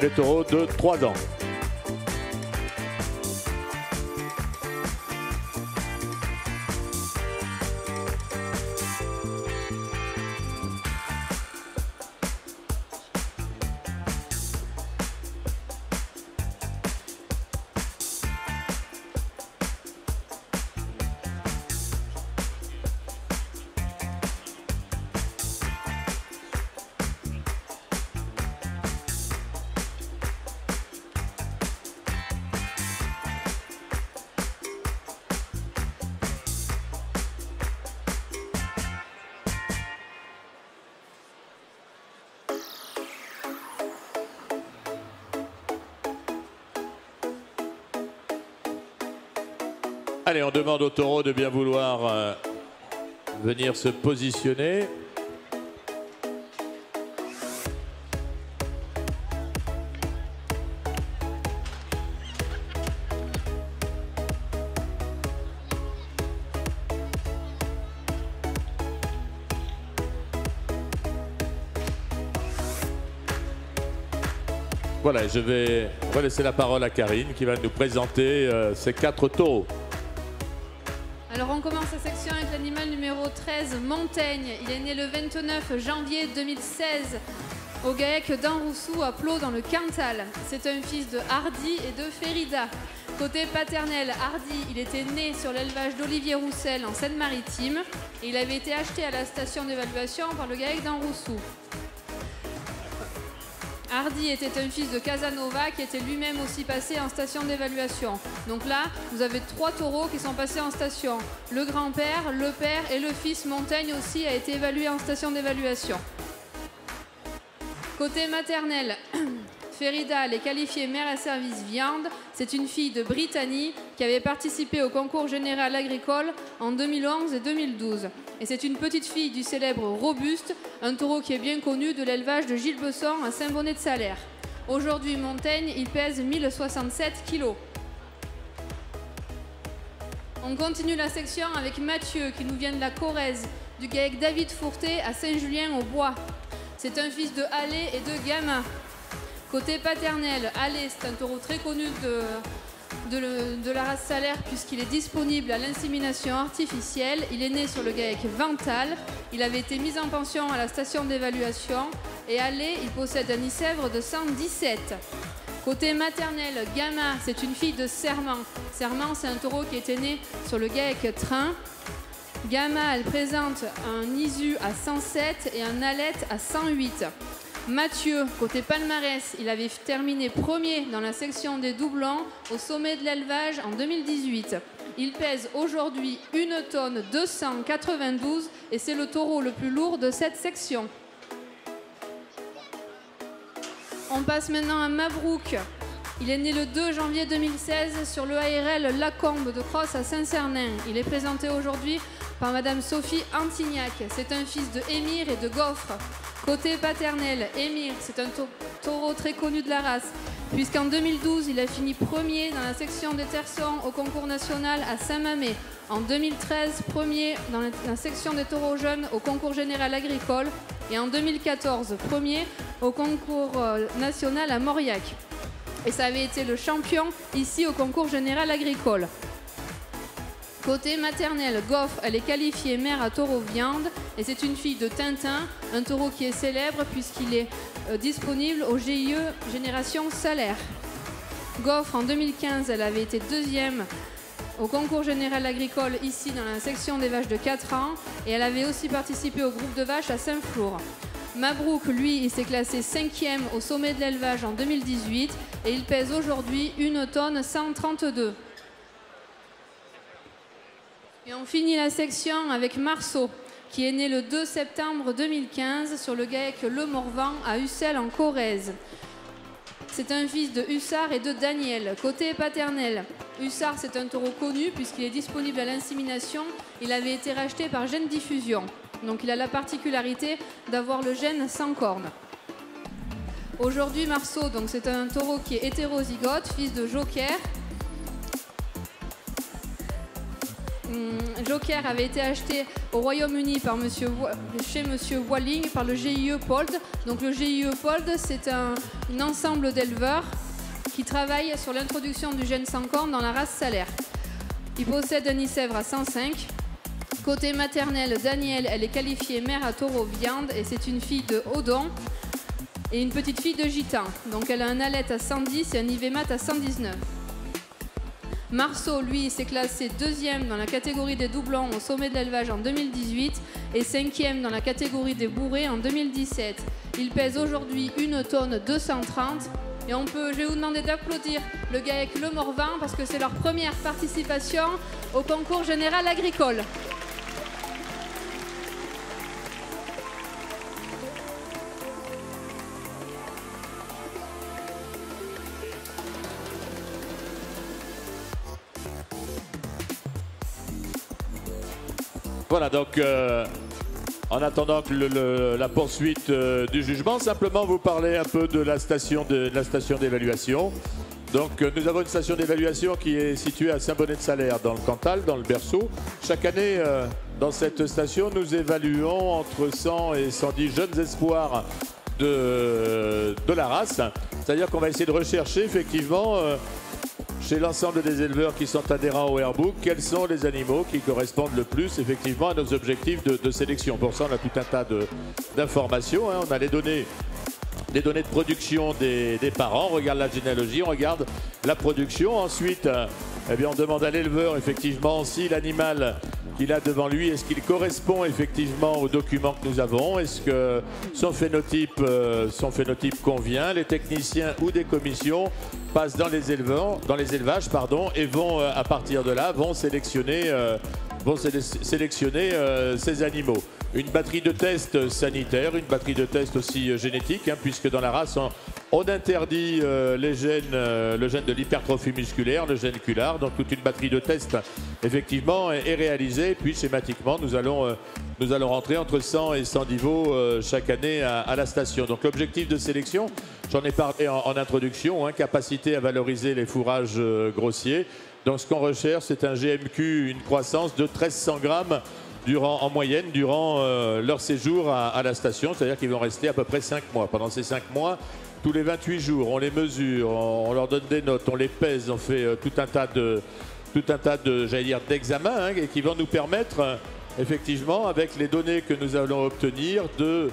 les taureaux de 3 ans. Allez, on demande au taureau de bien vouloir venir se positionner. Voilà, je vais laisser la parole à Karine qui va nous présenter ces 4 taureaux. Alors on commence la section avec l'animal numéro 13, Montaigne. Il est né le 29 janvier 2016 au GAEC d'Anroussou à Plot dans le Cantal. C'est un fils de Hardy et de Ferida. Côté paternel, Hardy, il était né sur l'élevage d'Olivier Roussel en Seine-Maritime et il avait été acheté à la station d'évaluation par le GAEC d'Anroussou. Hardy était un fils de Casanova qui était lui-même aussi passé en station d'évaluation. Donc là, vous avez 3 taureaux qui sont passés en station. Le grand-père, le père et le fils Montaigne aussi a été évalué en station d'évaluation. Côté maternel, Ferida, elle est qualifiée mère à service viande. C'est une fille de Brittany qui avait participé au concours général agricole en 2011 et 2012. Et c'est une petite fille du célèbre Robuste, un taureau qui est bien connu de l'élevage de Gilles Besson à Saint-Bonnet-de-Salaire. Aujourd'hui, Montaigne, il pèse 1067 kg. On continue la section avec Mathieu qui nous vient de la Corrèze, du GAEC David Fourté à Saint-Julien-au-Bois. C'est un fils de Allais et de Gama. Côté paternel, Allais, c'est un taureau très connu de la race salaire puisqu'il est disponible à l'insémination artificielle. Il est né sur le GAEC Vental. Il avait été mis en pension à la station d'évaluation Et à lait, il possède un Nicèvre de 117. Côté maternel, Gamma, c'est une fille de Serment. Serment, c'est un taureau qui était né sur le GAEC Train. Gamma, elle présente un Isu à 107 et un Alette à 108. Mathieu, côté palmarès, il avait terminé premier dans la section des doublons au sommet de l'élevage en 2018. Il pèse aujourd'hui 1 tonne 292 et c'est le taureau le plus lourd de cette section. On passe maintenant à Mabrouk. Il est né le 2 janvier 2016 sur le ARL Lacombe de Crosse à Saint-Cernin. Il est présenté aujourd'hui par Madame Sophie Antignac. C'est un fils de Émir et de Goffre. Côté paternel, Émir, c'est un taureau très connu de la race, puisqu'en 2012, il a fini premier dans la section des terçons au concours national à Saint-Mamé. En 2013, premier dans la section des taureaux jeunes au concours général agricole. Et en 2014, premier au concours national à Mauriac. Et ça avait été le champion ici au concours général agricole. Côté maternel, Goffre, elle est qualifiée mère à taureau viande et c'est une fille de Tintin, un taureau qui est célèbre puisqu'il est disponible au GIE Génération Salaire. Goffre, en 2015, elle avait été deuxième au concours général agricole ici dans la section des vaches de 4 ans et elle avait aussi participé au groupe de vaches à Saint-Flour. Mabrouk, lui, il s'est classé 5e au sommet de l'élevage en 2018 et il pèse aujourd'hui 1 tonne 132. Et on finit la section avec Marceau, qui est né le 2 septembre 2015 sur le GAEC Le Morvan à Ussel en Corrèze. C'est un fils de Hussard et de Daniel. Côté paternel, Hussard, c'est un taureau connu puisqu'il est disponible à l'insémination. Il avait été racheté par Gène Diffusion. Donc il a la particularité d'avoir le gène sans corne. Aujourd'hui, Marceau, c'est un taureau qui est hétérozygote, fils de Joker. Joker avait été acheté au Royaume-Uni chez Monsieur Walling par le GIE Pold. Donc le GIE Pold, c'est un ensemble d'éleveurs qui travaillent sur l'introduction du gène sans corne dans la race salaire. Il possède un Nicèvre à 105. Côté maternel, Daniel, elle est qualifiée mère à taureau viande et c'est une fille de Odon et une petite fille de Gitan. Donc elle a un Alette à 110 et un Ivemat à 119. Marceau, lui, s'est classé 2e dans la catégorie des doublons au sommet de l'élevage en 2018 et 5e dans la catégorie des bourrés en 2017. Il pèse aujourd'hui 1 tonne 230 et je vais vous demander d'applaudir le GAEC Le Morvan parce que c'est leur première participation au concours général agricole. Voilà, donc en attendant que la poursuite du jugement, simplement vous parler un peu de la station d'évaluation. Donc nous avons une station d'évaluation qui est située à Saint-Bonnet-de-Salaire dans le Cantal, dans le Berceau. Chaque année, dans cette station, nous évaluons entre 100 et 110 jeunes espoirs de la race. C'est-à-dire qu'on va essayer de rechercher effectivement chez l'ensemble des éleveurs qui sont adhérents au Airbook, quels sont les animaux qui correspondent le plus effectivement à nos objectifs de sélection. Pour ça, on a tout un tas d'informations. On a les données de production des parents, on regarde la généalogie, on regarde la production. Ensuite, on demande à l'éleveur effectivement si l'animal qu'il a devant lui, est-ce qu'il correspond effectivement aux documents que nous avons, est-ce que son phénotype convient. Les techniciens ou des commissions passent dans les élevages et vont à partir de là sélectionner ces animaux. Une batterie de tests sanitaires, une batterie de tests aussi génétiques, puisque dans la race, on interdit le gène de l'hypertrophie musculaire, le gène CULAR. Donc toute une batterie de tests, effectivement, est réalisée. Puis schématiquement, nous allons rentrer entre 100 et 110 veaux chaque année à la station. Donc l'objectif de sélection, j'en ai parlé en introduction, capacité à valoriser les fourrages grossiers. Donc ce qu'on recherche, c'est un GMQ, une croissance de 1300 grammes en moyenne durant leur séjour à la station, c'est-à-dire qu'ils vont rester à peu près 5 mois. Pendant ces 5 mois, tous les 28 jours, on les mesure, on leur donne des notes, on les pèse, on fait tout un tas d'examens et qui vont nous permettre, effectivement, avec les données que nous allons obtenir, de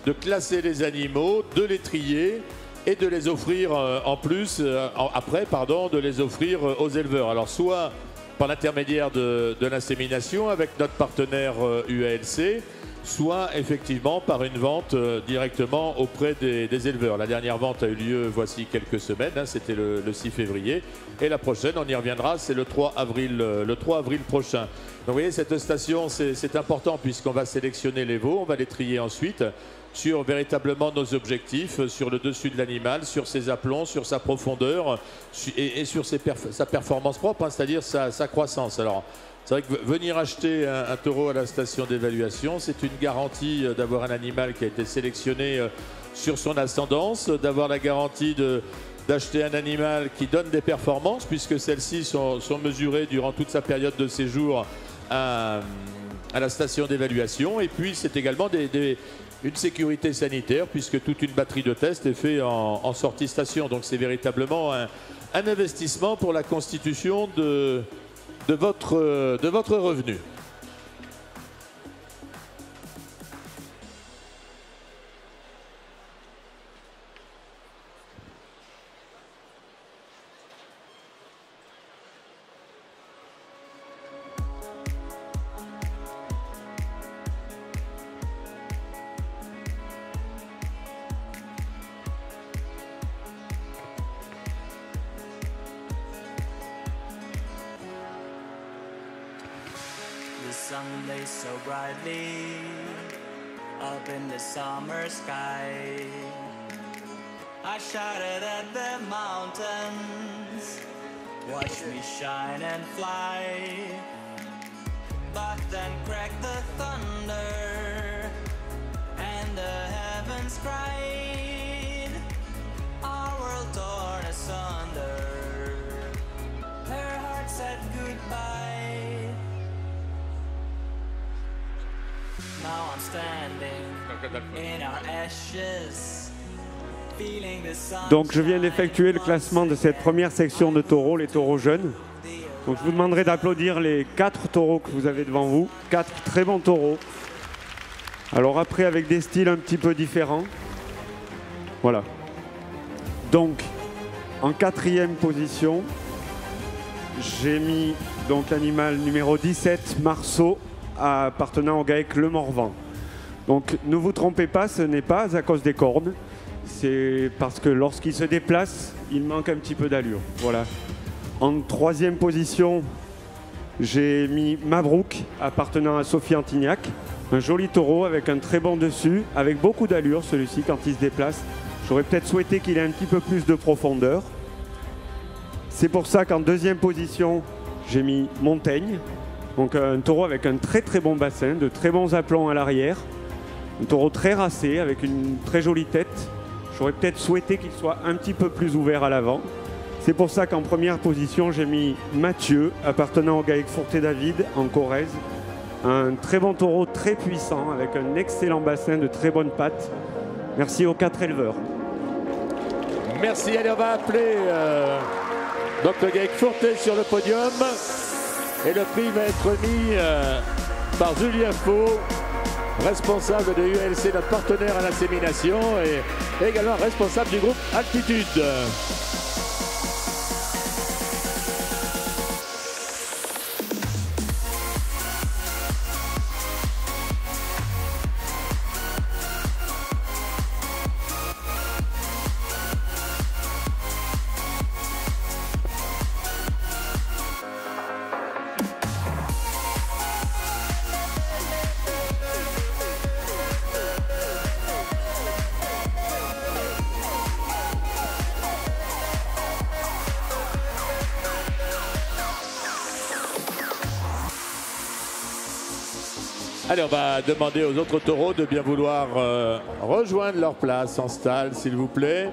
de classer les animaux, de les trier et de les offrir de les offrir aux éleveurs. Alors soit par l'intermédiaire de l'insémination avec notre partenaire UALC, soit effectivement par une vente directement auprès des éleveurs. La dernière vente a eu lieu voici quelques semaines, hein, c'était le 6 février. Et la prochaine, on y reviendra, c'est le 3 avril prochain. Donc vous voyez, cette station, c'est important puisqu'on va sélectionner les veaux, on va les trier ensuite sur véritablement nos objectifs, sur le dessus de l'animal, sur ses aplombs, sur sa profondeur et sur sa performance propre, hein, c'est-à-dire sa croissance. Alors, c'est vrai que venir acheter un taureau à la station d'évaluation, c'est une garantie d'avoir un animal qui a été sélectionné sur son ascendance, d'avoir la garantie d'acheter un animal qui donne des performances, puisque celles-ci sont mesurées durant toute sa période de séjour à la station d'évaluation. Et puis, c'est également une sécurité sanitaire, puisque toute une batterie de tests est faite en sortie station. Donc, c'est véritablement un investissement pour la constitution de votre revenu. sun lays so brightly up in the summer sky. I shouted at the mountains, watch me shine and fly. But then cracked the thunder and the heavens cried, our world torn asunder. Her heart said goodbye. Now I'm standing in our ashes, feeling the sun. Donc je viens d'effectuer le classement de cette première section de taureaux, les taureaux jeunes. Donc je vous demanderai d'applaudir les 4 taureaux que vous avez devant vous. 4 très bons taureaux. Alors après avec des styles un petit peu différents. Voilà. Donc en 4e position, j'ai mis donc l'animal numéro 17, Marceau, appartenant au GAEC Le Morvan. Donc ne vous trompez pas, ce n'est pas à cause des cornes. C'est parce que lorsqu'il se déplace, il manque un petit peu d'allure. Voilà. En 3e position, j'ai mis Mabrouk, appartenant à Sophie Antignac. Un joli taureau avec un très bon dessus, avec beaucoup d'allure celui-ci quand il se déplace. J'aurais peut-être souhaité qu'il ait un petit peu plus de profondeur. C'est pour ça qu'en 2e position, j'ai mis Montaigne. Donc un taureau avec un très très bon bassin, de très bons aplombs à l'arrière. Un taureau très racé, avec une très jolie tête. J'aurais peut-être souhaité qu'il soit un petit peu plus ouvert à l'avant. C'est pour ça qu'en 1re position, j'ai mis Mathieu, appartenant au GAEC Fourté-David, en Corrèze. Un très bon taureau, très puissant, avec un excellent bassin, de très bonnes pattes. Merci aux 4 éleveurs. Merci, allez, on va appeler donc le GAEC Fourté sur le podium. Et le prix va être remis par Julien Faux, responsable de UALC, notre partenaire à l'insémination, et également responsable du groupe Altitude. Allez, on va demander aux autres taureaux de bien vouloir rejoindre leur place en stall, s'il vous plaît.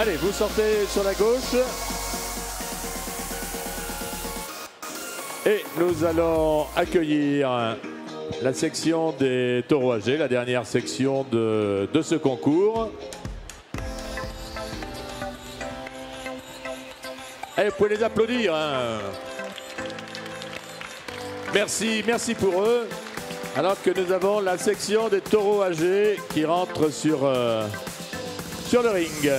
Allez, vous sortez sur la gauche. Et nous allons accueillir la section des taureaux âgés, la dernière section de ce concours. Et vous pouvez les applaudir. Hein. Merci, merci pour eux. Alors que nous avons la section des taureaux âgés qui rentre sur le ring.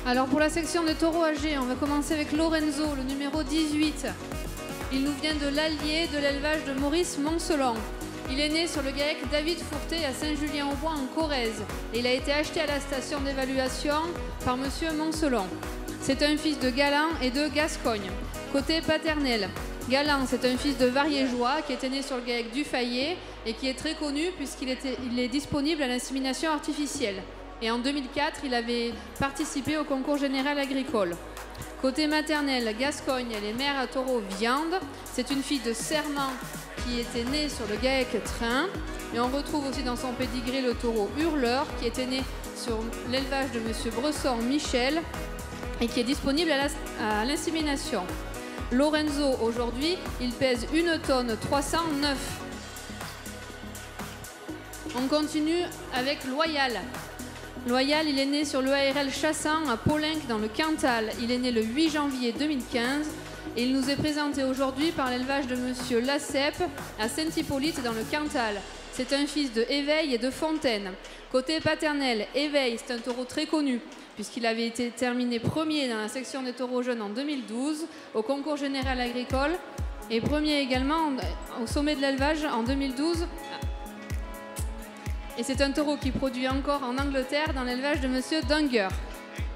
Alors pour la section des taureaux âgés, on va commencer avec Lorenzo, le numéro 18. Il nous vient de l'Allier de l'élevage de Maurice Moncelan. Il est né sur le GAEC David Fourté à Saint-Julien-au-Bois en Corrèze. Et il a été acheté à la station d'évaluation par monsieur Moncelan. C'est un fils de Galan et de Gascogne. Côté paternel, Galan, c'est un fils de Variégeois qui était né sur le GAEC du Fayet et qui est très connu puisqu'il est disponible à l'insémination artificielle. Et en 2004, il avait participé au concours général agricole. Côté maternel, Gascogne, elle est mère à taureau viande. C'est une fille de Serment qui était née sur le GAEC Train. Et on retrouve aussi dans son pédigré le taureau Hurleur qui était né sur l'élevage de monsieur Bresson Michel et qui est disponible à l'insémination. Lorenzo, aujourd'hui, il pèse 1 tonne 309. On continue avec Loyal. Loyal, il est né sur l'EARL Chassan à Paulinck dans le Cantal. Il est né le 8 janvier 2015 et il nous est présenté aujourd'hui par l'élevage de monsieur Lassep à Saint-Hippolyte dans le Cantal. C'est un fils de Éveil et de Fontaine. Côté paternel, Éveil, c'est un taureau très connu puisqu'il avait été terminé premier dans la section des taureaux jeunes en 2012 au concours général agricole et premier également au sommet de l'élevage en 2012. Et c'est un taureau qui produit encore en Angleterre dans l'élevage de monsieur Dunger.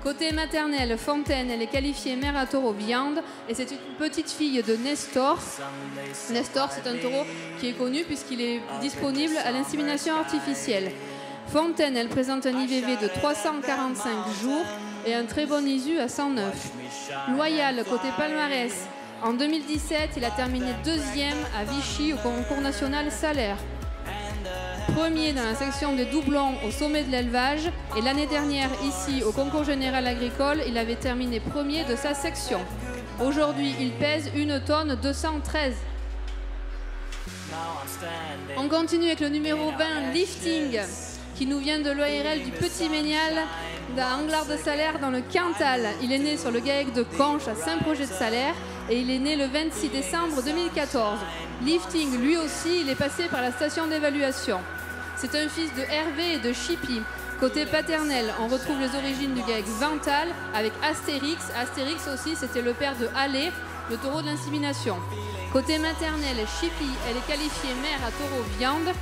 Côté maternel, Fontaine, elle est qualifiée mère à taureau viande et c'est une petite fille de Nestor. Nestor, c'est un taureau qui est connu puisqu'il est disponible à l'insémination artificielle. Fontaine, elle présente un IVV de 345 jours et un très bon ISU à 109. Loyal, côté palmarès, en 2017, il a terminé 2e à Vichy au concours national salaire. Premier dans la section des doublons au sommet de l'élevage et l'année dernière ici au concours général agricole, il avait terminé premier de sa section. Aujourd'hui, il pèse 1 tonne 213. On continue avec le numéro 20, Lifting, qui nous vient de l'ORL du Petit Ménial, d'Anglard de Salaire dans le Cantal. Il est né sur le GAEC de Conches à Saint-Projet-de-Salaire et il est né le 26 décembre 2014. Lifting, lui aussi, il est passé par la station d'évaluation. C'est un fils de Hervé et de Chippy. Côté paternel, on retrouve les origines du GAEC Vental avec Astérix. Astérix aussi, c'était le père de Allé, le taureau de l'insémination. Côté maternel, Chippy, elle est qualifiée mère à taureau viande.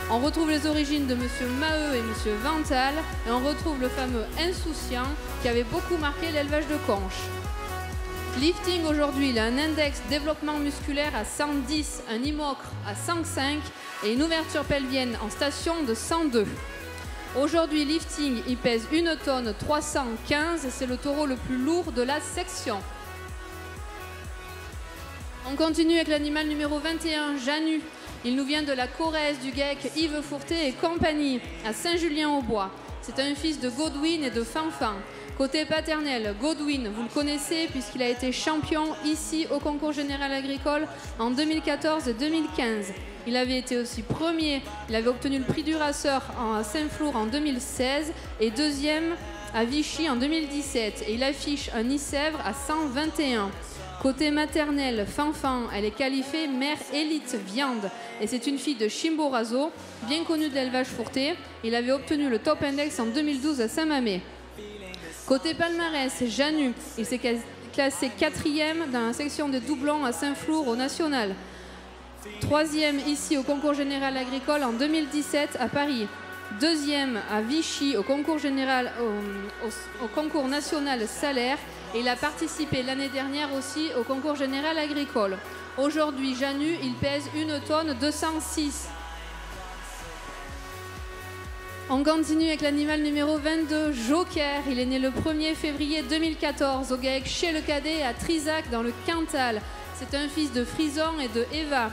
On retrouve les origines de Monsieur Maheu et Monsieur Vental. Et on retrouve le fameux Insouciant qui avait beaucoup marqué l'élevage de Conches. Lifting aujourd'hui, il a un index développement musculaire à 110, un imocre à 105 et une ouverture pelvienne en station de 102. Aujourd'hui, Lifting, il pèse 1 tonne 315 et c'est le taureau le plus lourd de la section. On continue avec l'animal numéro 21, Janu. Il nous vient de la Corrèze du GAEC Yves Fourté et compagnie à Saint-Julien-au-Bois. C'est un fils de Godwin et de Fanfan. Côté paternel, Godwin, vous le connaissez puisqu'il a été champion ici au concours général agricole en 2014 et 2015. Il avait été aussi premier, il avait obtenu le prix du raceur à Saint-Flour en 2016 et deuxième à Vichy en 2017. Et il affiche un Icèvre à 121. Côté maternel, Fanfan, elle est qualifiée mère élite viande et c'est une fille de Chimborazo, bien connue de l'élevage Fourté. Il avait obtenu le top index en 2012 à Saint-Mamé. Côté palmarès, Janu, il s'est classé 4e dans la section des doublons à Saint-Flour au national. 3e ici au concours général agricole en 2017 à Paris. 2e à Vichy au concours général, au concours national salaire. Et il a participé l'année dernière aussi au concours général agricole. Aujourd'hui, Janu, il pèse 1 tonne 206. On continue avec l'animal numéro 22, Joker. Il est né le 1er février 2014 au GAEC chez le Cadet à Trizac dans le Cantal. C'est un fils de Frison et de Eva.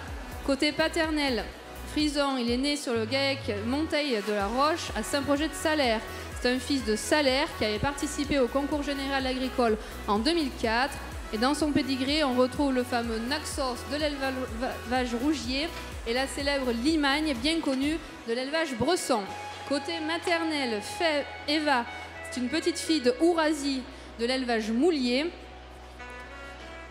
Côté paternel, Frison, il est né sur le GAEC Monteil de la Roche à Saint-Projet-de-Salaire. C'est un fils de Salaire qui avait participé au concours général agricole en 2004. Et dans son pédigré, on retrouve le fameux Naxos de l'élevage rougier et la célèbre Limagne, bien connue de l'élevage bresson. Côté maternel, Eva, c'est une petite fille de Ourasi de l'élevage moulier.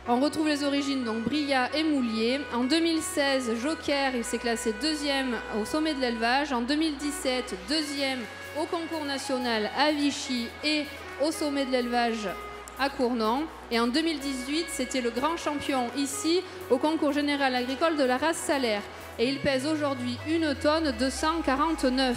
On retrouve les origines, donc Bria et Moulier. En 2016, Joker, il s'est classé 2e au sommet de l'élevage. En 2017, 2e au concours national à Vichy et au sommet de l'élevage à Cournon. Et en 2018, c'était le grand champion ici au concours général agricole de la race salaire. Et il pèse aujourd'hui 1 tonne 249.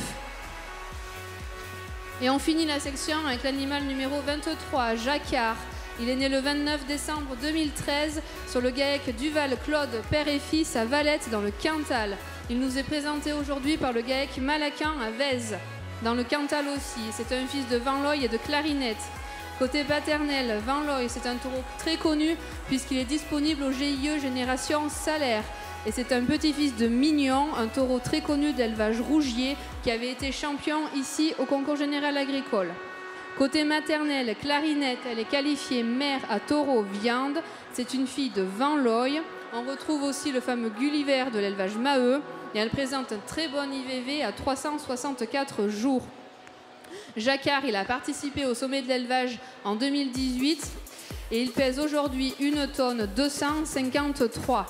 Et on finit la section avec l'animal numéro 23, Jacquard. Il est né le 29 décembre 2013 sur le GAEC Duval-Claude, père et fils à Valette dans le Cantal. Il nous est présenté aujourd'hui par le GAEC Malacan à Vèze, dans le Cantal aussi. C'est un fils de Vanloy et de Clarinette. Côté paternel, Vanloy, c'est un taureau très connu puisqu'il est disponible au GIE Génération Salaire. Et c'est un petit-fils de Mignon, un taureau très connu d'élevage rougier qui avait été champion ici au concours général agricole. Côté maternel, Clarinette, elle est qualifiée mère à taureau viande. C'est une fille de Vanloy. On retrouve aussi le fameux Gulliver de l'élevage Maheu. Et elle présente un très bon IVV à 364 jours. Jacquard, il a participé au sommet de l'élevage en 2018. Et il pèse aujourd'hui 1 tonne 253.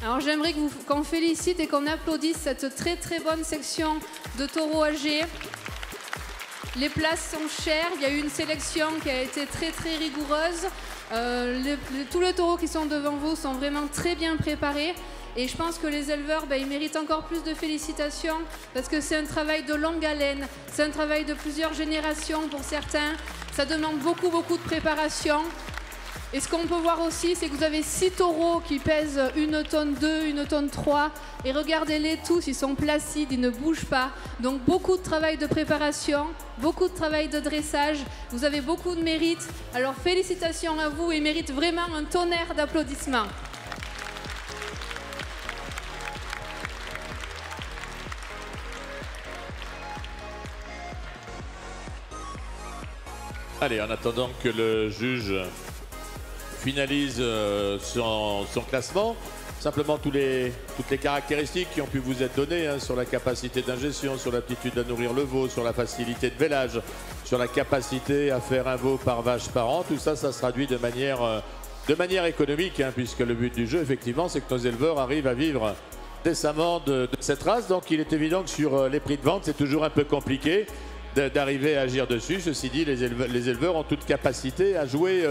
Alors j'aimerais qu'on félicite et qu'on applaudisse cette très très bonne section de taureaux âgés. Les places sont chères, il y a eu une sélection qui a été très très rigoureuse. Tous les taureaux qui sont devant vous sont vraiment très bien préparés. Et je pense que les éleveurs, ils méritent encore plus de félicitations parce que c'est un travail de longue haleine, c'est un travail de plusieurs générations pour certains. Ça demande beaucoup de préparation. Et ce qu'on peut voir aussi, c'est que vous avez 6 taureaux qui pèsent 1 tonne 2, 1 tonne 3. Et regardez-les tous, ils sont placides, ils ne bougent pas. Donc beaucoup de travail de préparation, beaucoup de travail de dressage. Vous avez beaucoup de mérite. Alors félicitations à vous et mérite vraiment un tonnerre d'applaudissements. Allez, en attendant que le juge finalise son classement. Simplement toutes les caractéristiques qui ont pu vous être données sur la capacité d'ingestion, sur l'aptitude à nourrir le veau, sur la facilité de vélage, sur la capacité à faire un veau par vache par an, tout ça, ça se traduit de manière économique, puisque le but du jeu, effectivement, c'est que nos éleveurs arrivent à vivre décemment de cette race. Donc il est évident que sur les prix de vente, c'est toujours un peu compliqué d'arriver à agir dessus. Ceci dit, les éleveurs ont toute capacité à jouer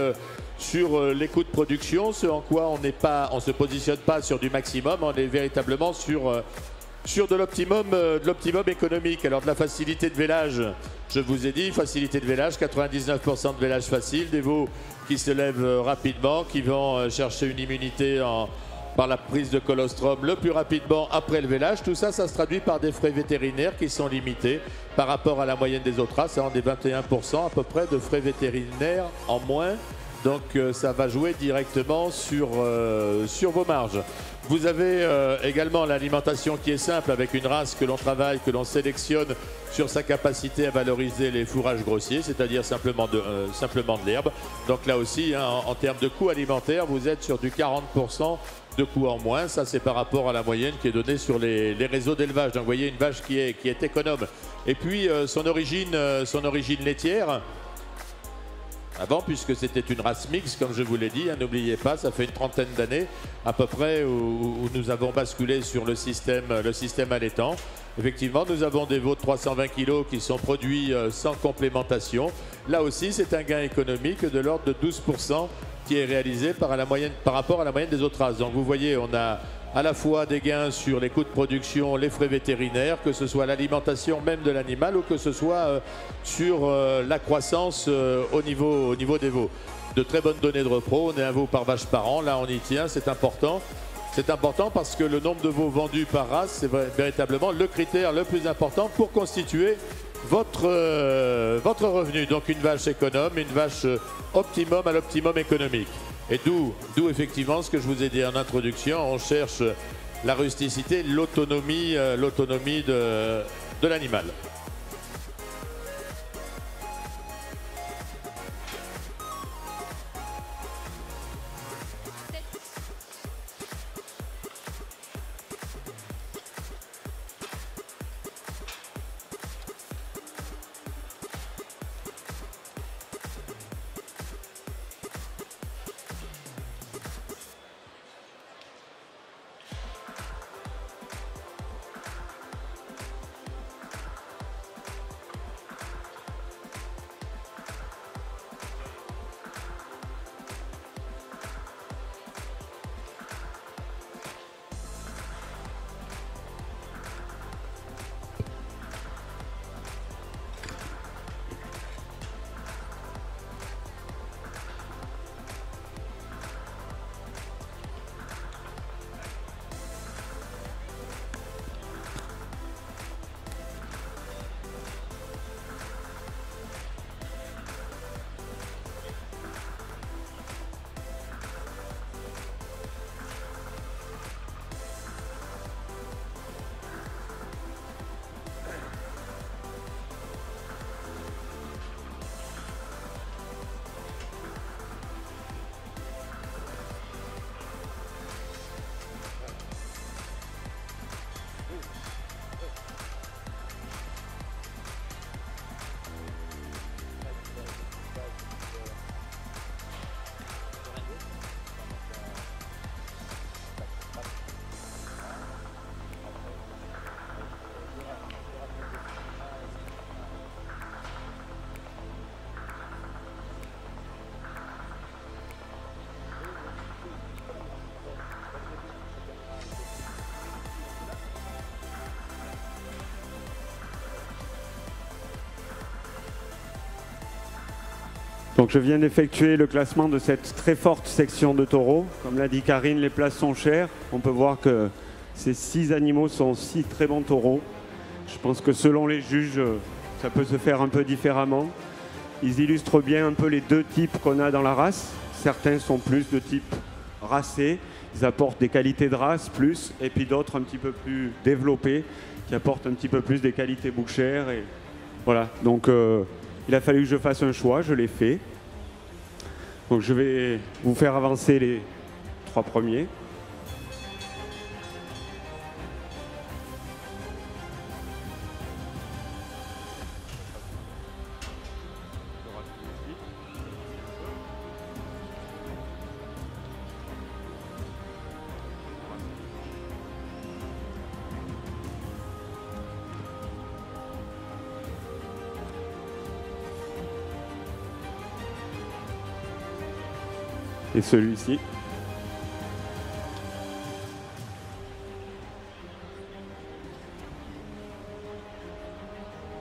sur les coûts de production, ce en quoi on ne se positionne pas sur du maximum, on est véritablement sur de l'optimum économique. Alors de la facilité de vélage, je vous ai dit, facilité de vélage, 99% de vélage facile, des veaux qui se lèvent rapidement, qui vont chercher une immunité par la prise de colostrum le plus rapidement après le vélage. Tout ça, ça se traduit par des frais vétérinaires qui sont limités par rapport à la moyenne des autres races. On est 21% à peu près de frais vétérinaires en moins. Donc ça va jouer directement sur vos marges. Vous avez également l'alimentation qui est simple avec une race que l'on travaille, que l'on sélectionne sur sa capacité à valoriser les fourrages grossiers, c'est-à-dire simplement de l'herbe. Donc là aussi, en termes de coûts alimentaires, vous êtes sur du 40% de coûts en moins. Ça, c'est par rapport à la moyenne qui est donnée sur les réseaux d'élevage. Donc vous voyez une vache qui est économe. Et puis son origine laitière, avant, puisque c'était une race mixte, comme je vous l'ai dit, n'oubliez pas, ça fait une trentaine d'années à peu près où nous avons basculé sur le système allaitant. Effectivement, nous avons des veaux de 320 kg qui sont produits sans complémentation. Là aussi, c'est un gain économique de l'ordre de 12% qui est réalisé par rapport à la moyenne des autres races. Donc vous voyez, on a à la fois des gains sur les coûts de production, les frais vétérinaires, que ce soit l'alimentation même de l'animal ou que ce soit sur la croissance au niveau des veaux. De très bonnes données de repro, on est un veau par vache par an, là on y tient, c'est important. C'est important parce que le nombre de veaux vendus par race, c'est véritablement le critère le plus important pour constituer votre revenu. Donc une vache économe, une vache optimum à l'optimum économique. Et d'où effectivement ce que je vous ai dit en introduction, on cherche la rusticité, l'autonomie de l'animal. Donc je viens d'effectuer le classement de cette très forte section de taureaux. Comme l'a dit Karine, les places sont chères. On peut voir que ces 6 animaux sont 6 très bons taureaux. Je pense que selon les juges, ça peut se faire un peu différemment. Ils illustrent bien un peu les deux types qu'on a dans la race. Certains sont plus de type racé, ils apportent des qualités de race plus, et puis d'autres un petit peu plus développés, qui apportent un petit peu plus des qualités bouchères. Et voilà, donc il a fallu que je fasse un choix, je l'ai fait. Donc je vais vous faire avancer les 3 premiers. Et celui-ci.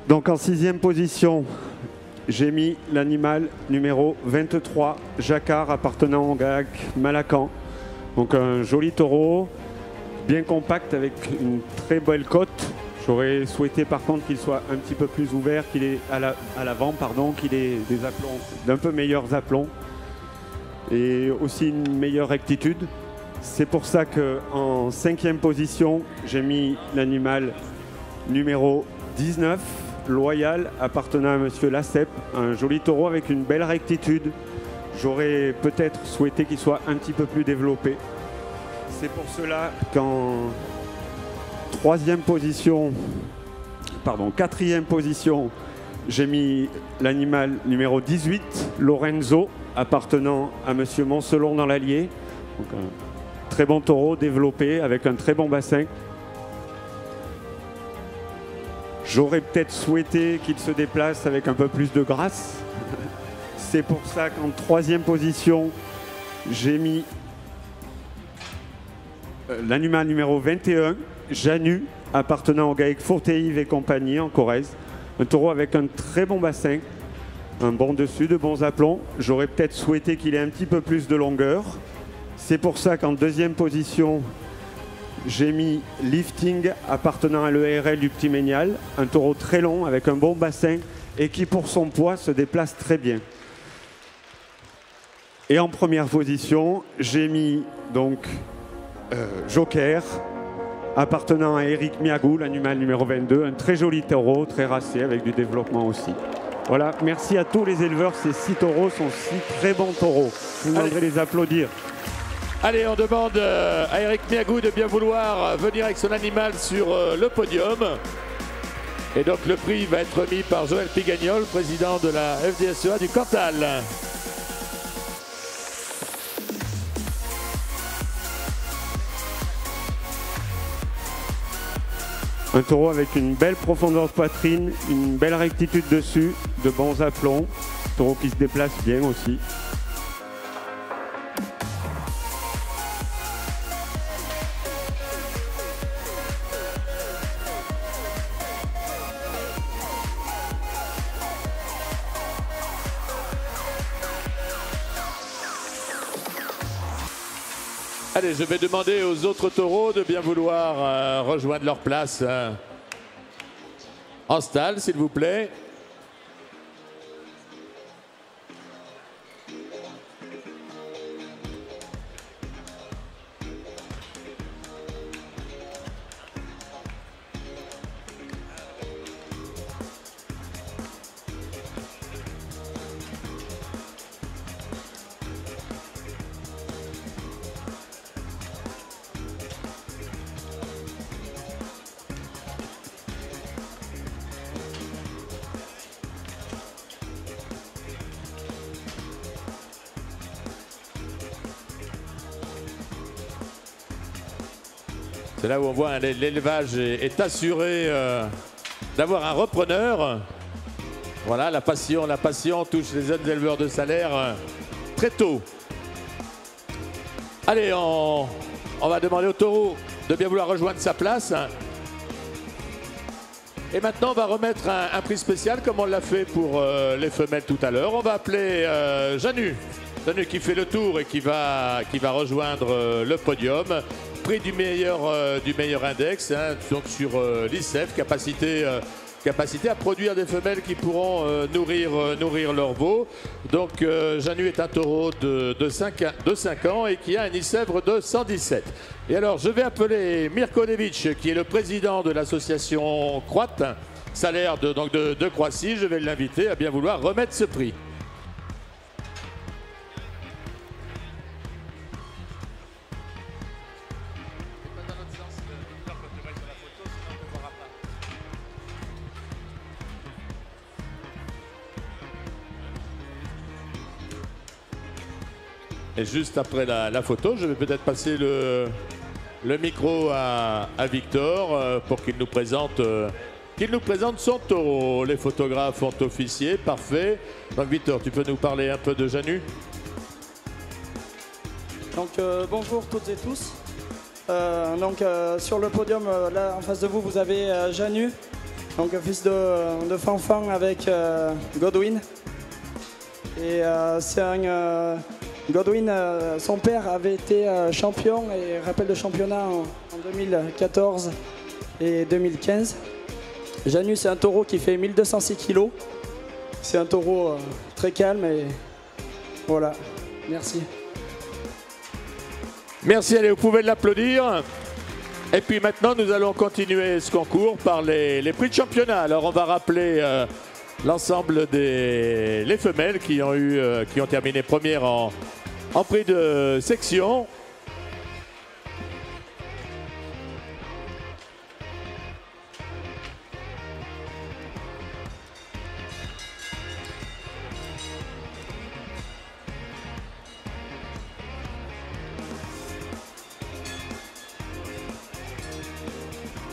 Donc en 6e position, j'ai mis l'animal numéro 23, Jacquard, appartenant au GAC Malacan. Donc un joli taureau, bien compact avec une très belle côte. J'aurais souhaité par contre qu'il soit un petit peu plus ouvert, qu'il ait à l'avant, pardon, qu'il ait des aplombs, d'un peu meilleurs aplombs. Et aussi une meilleure rectitude. C'est pour ça qu'en 5e position, j'ai mis l'animal numéro 19, Loyal, appartenant à Monsieur Lacep, un joli taureau avec une belle rectitude. J'aurais peut-être souhaité qu'il soit un petit peu plus développé. C'est pour cela qu'en 4e position, j'ai mis l'animal numéro 18, Lorenzo, appartenant à Monsieur Moncelon dans l'Allier. Donc un très bon taureau développé avec un très bon bassin. J'aurais peut-être souhaité qu'il se déplace avec un peu plus de grâce. C'est pour ça qu'en 3e position, j'ai mis l'animal numéro 21, Janu, appartenant au GAEC Fourtéive et compagnie en Corrèze. Un taureau avec un très bon bassin. Un bon dessus, de bons aplombs. J'aurais peut-être souhaité qu'il ait un petit peu plus de longueur. C'est pour ça qu'en 2e position, j'ai mis Lifting, appartenant à l'ERL du Petit Ménial. Un taureau très long, avec un bon bassin et qui, pour son poids, se déplace très bien. Et en 1re position, j'ai mis donc Joker, appartenant à Eric Miagou, l'animal numéro 22. Un très joli taureau, très racé, avec du développement aussi. Voilà, merci à tous les éleveurs. Ces 6 taureaux sont 6 très bons taureaux. Vous devrez les applaudir. Allez, on demande à Eric Miagou de bien vouloir venir avec son animal sur le podium. Et donc le prix va être remis par Joël Pigagnol, président de la FDSEA du Cantal. Un taureau avec une belle profondeur de poitrine, une belle rectitude dessus, de bons aplombs. Taureau qui se déplace bien aussi. Allez, je vais demander aux autres taureaux de bien vouloir rejoindre leur place en stall, s'il vous plaît. C'est là où on voit l'élevage est assuré d'avoir un repreneur. Voilà, la passion touche les jeunes éleveurs de Salaire très tôt. Allez, on va demander au taureau de bien vouloir rejoindre sa place. Et maintenant, on va remettre un prix spécial comme on l'a fait pour les femelles tout à l'heure. On va appeler Janu. Janu qui fait le tour et qui va rejoindre le podium. Prix du meilleur index, hein, donc sur l'ICEF, capacité à produire des femelles qui pourront nourrir leurs veaux. Donc Janu est un taureau de 5 ans et qui a un ICEVRE de 117. Et alors je vais appeler Mirko Devic, qui est le président de l'association Croate, Salaire de Croatie. Je vais l'inviter à bien vouloir remettre ce prix. Et juste après la photo, je vais peut-être passer le micro à Victor pour qu'il nous présente son taureau. Les photographes ont officié, parfait. Donc Victor, tu peux nous parler un peu de Janu? Donc bonjour toutes et tous. Sur le podium, là en face de vous, vous avez Janu, donc fils de Fanfan avec Godwin. Et c'est un Godwin, son père avait été champion et rappel de championnat en 2014 et 2015. Janu, c'est un taureau qui fait 1206 kg. C'est un taureau très calme et voilà, merci. Merci, allez, vous pouvez l'applaudir. Et puis maintenant, nous allons continuer ce concours par les prix de championnat. Alors, on va rappeler l'ensemble les femelles qui ont terminé première en prix de section.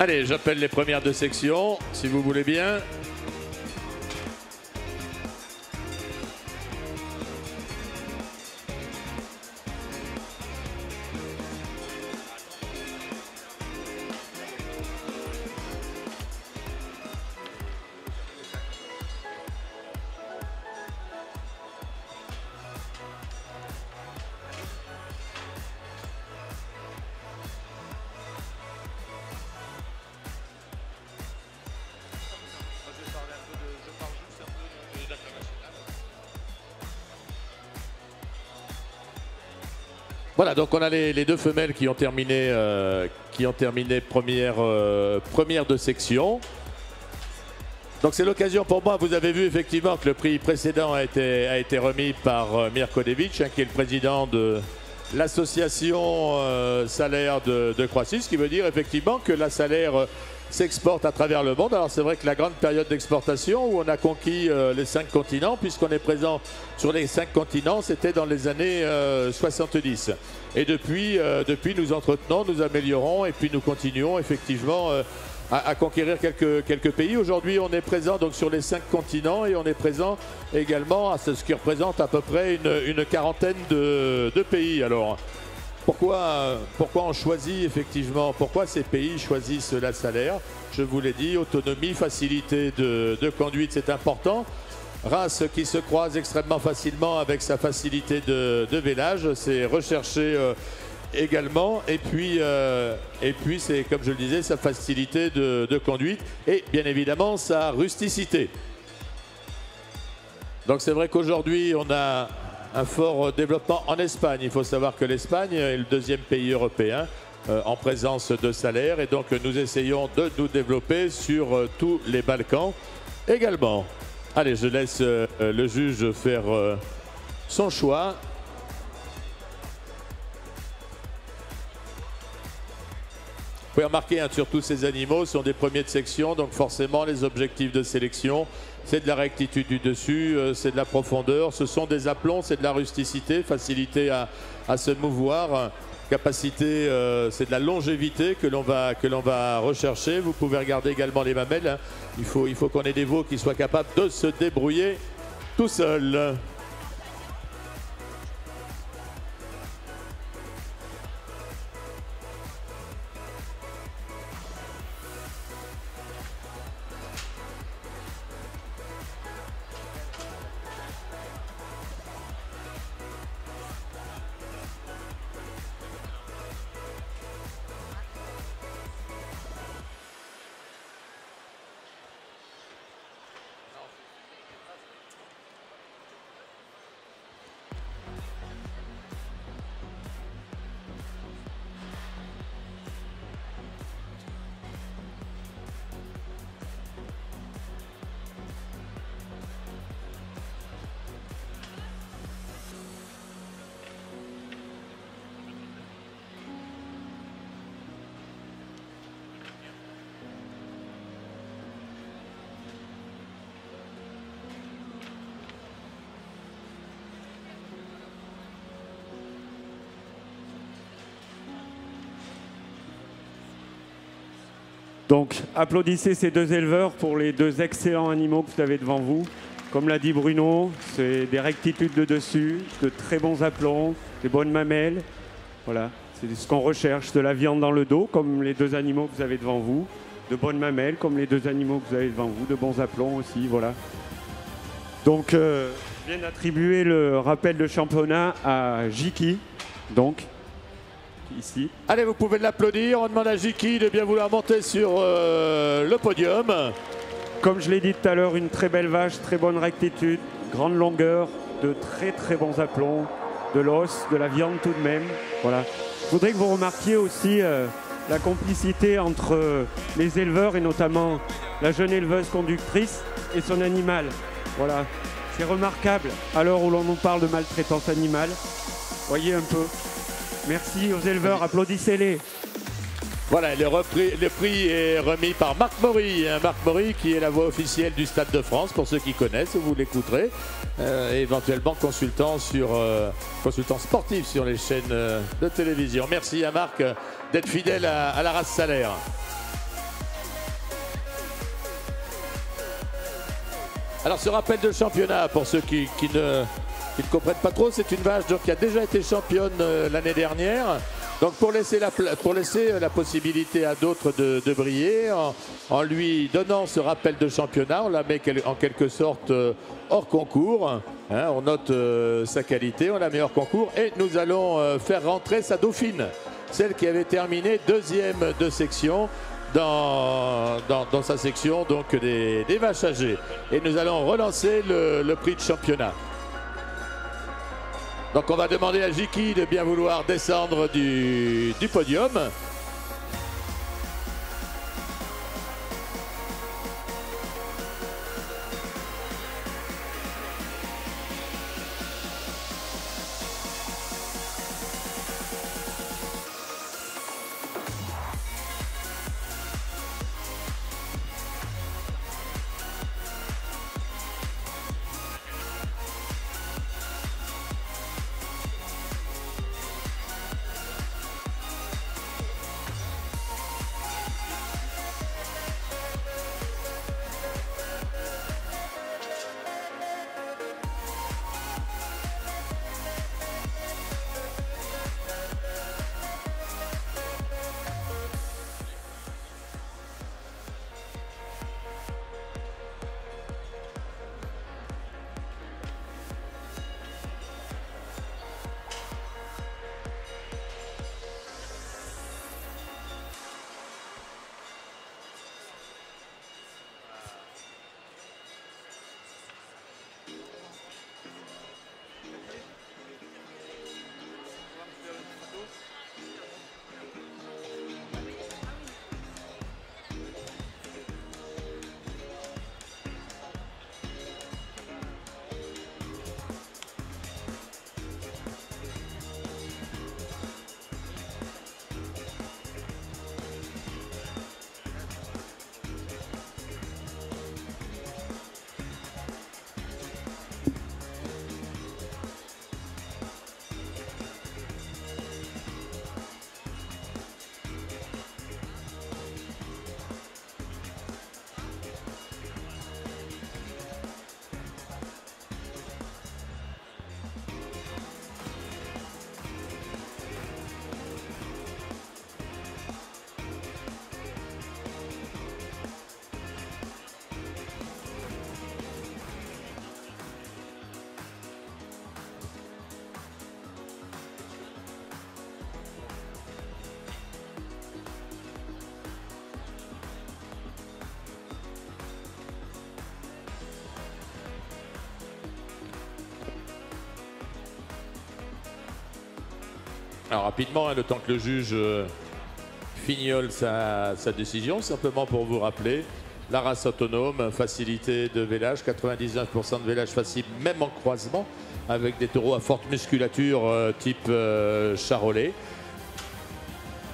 Allez, j'appelle les premières de section, si vous voulez bien. Voilà, donc on a les deux femelles qui ont terminé première de section. Donc c'est l'occasion pour moi, vous avez vu effectivement que le prix précédent a été remis par Mirko Devic, qui est le président de l'association Salaire de Croatie, ce qui veut dire effectivement que la Salaire s'exporte à travers le monde. Alors c'est vrai que la grande période d'exportation où on a conquis les 5 continents, puisqu'on est présent sur les 5 continents, c'était dans les années 70. Et depuis nous entretenons, nous améliorons et puis nous continuons effectivement à conquérir quelques pays. Aujourd'hui, on est présent donc sur les 5 continents et on est présent également à ce qui représente à peu près une quarantaine de pays. Alors, pourquoi on choisit effectivement, pourquoi ces pays choisissent la Salaire? Je vous l'ai dit, autonomie, facilité de conduite, c'est important. Race qui se croise extrêmement facilement avec sa facilité de vélage, c'est recherché également. Et puis c'est, comme je le disais, sa facilité de conduite et bien évidemment sa rusticité. Donc c'est vrai qu'aujourd'hui, on a un fort développement en Espagne. Il faut savoir que l'Espagne est le 2e pays européen en présence de Salaire. Et donc nous essayons de nous développer sur tous les Balkans également. Allez, je laisse le juge faire son choix. Vous pouvez remarquer, sur tous ces animaux, sont des premiers de section. Donc forcément, les objectifs de sélection, c'est de la rectitude du dessus, c'est de la profondeur, ce sont des aplombs, c'est de la rusticité, facilité à se mouvoir, capacité, c'est de la longévité que l'on va rechercher. Vous pouvez regarder également les mamelles. Il faut qu'on ait des veaux qui soient capables de se débrouiller tout seuls. Donc applaudissez ces deux éleveurs pour les deux excellents animaux que vous avez devant vous. Comme l'a dit Bruno, c'est des rectitudes de dessus, de très bons aplombs, des bonnes mamelles. Voilà, c'est ce qu'on recherche, de la viande dans le dos, comme les deux animaux que vous avez devant vous. De bonnes mamelles, comme les deux animaux que vous avez devant vous, de bons aplombs aussi, voilà. Donc, je viens d'attribuer le rappel de championnat à Jiki, donc, ici. Allez, vous pouvez l'applaudir. On demande à Jiki de bien vouloir monter sur le podium. Comme je l'ai dit tout à l'heure, une très belle vache, très bonne rectitude, grande longueur, de très très bons aplombs, de l'os, de la viande tout de même. Voilà. Je voudrais que vous remarquiez aussi la complicité entre les éleveurs et notamment la jeune éleveuse conductrice et son animal. Voilà. C'est remarquable à l'heure où l'on nous parle de maltraitance animale. Voyez un peu. Merci aux éleveurs, applaudissez-les. Voilà, le prix est remis par Marc Maury. Marc Maury qui est la voix officielle du Stade de France, pour ceux qui connaissent, vous l'écouterez. Éventuellement consultant sportif sur les chaînes de télévision. Merci à Marc d'être fidèle à la race Salaire. Alors ce rappel de championnat, pour ceux qui ne comprennent pas trop, c'est une vache qui a déjà été championne l'année dernière. Donc pour laisser la possibilité à d'autres de briller, en lui donnant ce rappel de championnat, on la met en quelque sorte hors concours. Hein, on note sa qualité, on la met hors concours et nous allons faire rentrer sa dauphine, celle qui avait terminé deuxième de section dans sa section donc des vaches âgées. Et nous allons relancer le prix de championnat. Donc on va demander à Jiki de bien vouloir descendre du podium. Alors rapidement, le temps que le juge fignole sa décision, simplement pour vous rappeler, la race autonome, facilité de vélage, 99% de vélage facile, même en croisement, avec des taureaux à forte musculature type charolais.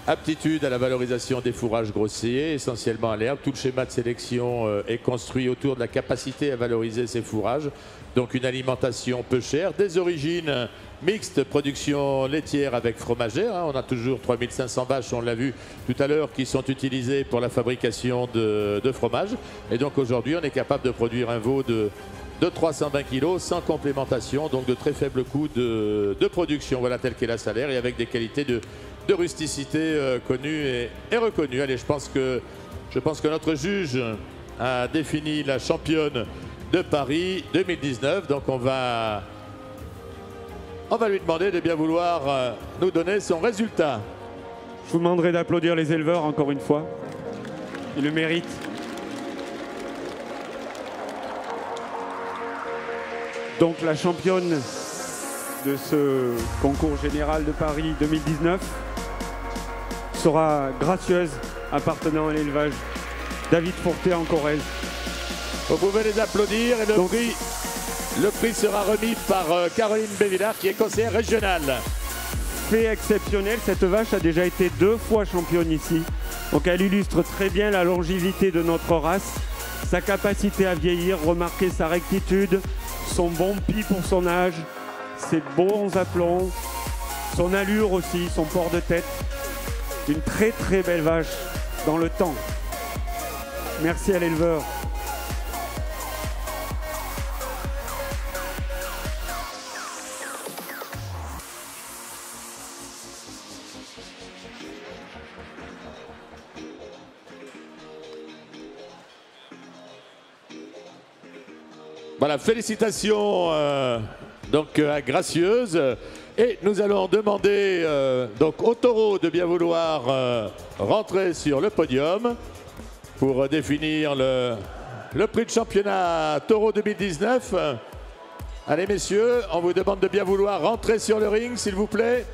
Aptitude à la valorisation des fourrages grossiers, essentiellement à l'herbe. Tout le schéma de sélection est construit autour de la capacité à valoriser ces fourrages. Donc une alimentation peu chère, des origines mixte, production laitière avec fromagère. On a toujours 3500 vaches, on l'a vu tout à l'heure, qui sont utilisées pour la fabrication de fromage. Et donc aujourd'hui, on est capable de produire un veau de 320 kg sans complémentation, donc de très faible coût de production. Voilà telle qu'est la Salaire et avec des qualités de rusticité connues et reconnues. Allez, je pense que notre juge a défini la championne de Paris 2019. Donc on va lui demander de bien vouloir nous donner son résultat. Je vous demanderai d'applaudir les éleveurs encore une fois. Ils le méritent. Donc la championne de ce concours général de Paris 2019 sera Gracieuse, appartenant à l'élevage David Fourté en Corrèze. Vous pouvez les applaudir et le prix sera remis par Caroline Bévillard qui est conseillère régionale. Fait exceptionnel, cette vache a déjà été 2 fois championne ici. Donc elle illustre très bien la longévité de notre race, sa capacité à vieillir, remarquez sa rectitude, son bon pis pour son âge, ses bons aplombs, son allure aussi, son port de tête. Une très très belle vache dans le temps. Merci à l'éleveur. Voilà, félicitations donc à Gracieuse. Et nous allons demander donc au taureau de bien vouloir rentrer sur le podium pour définir le prix de championnat taureau 2019. Allez messieurs, on vous demande de bien vouloir rentrer sur le ring s'il vous plaît.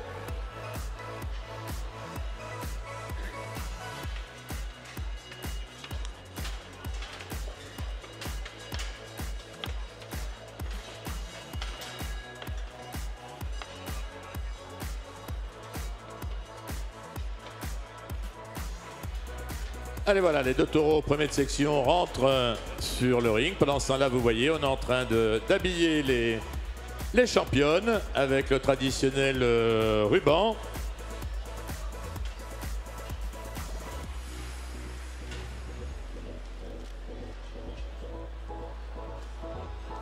Allez voilà, les 2 taureaux premiers de section rentrent sur le ring. Pendant ce temps-là, vous voyez, on est en train d'habiller les championnes avec le traditionnel ruban.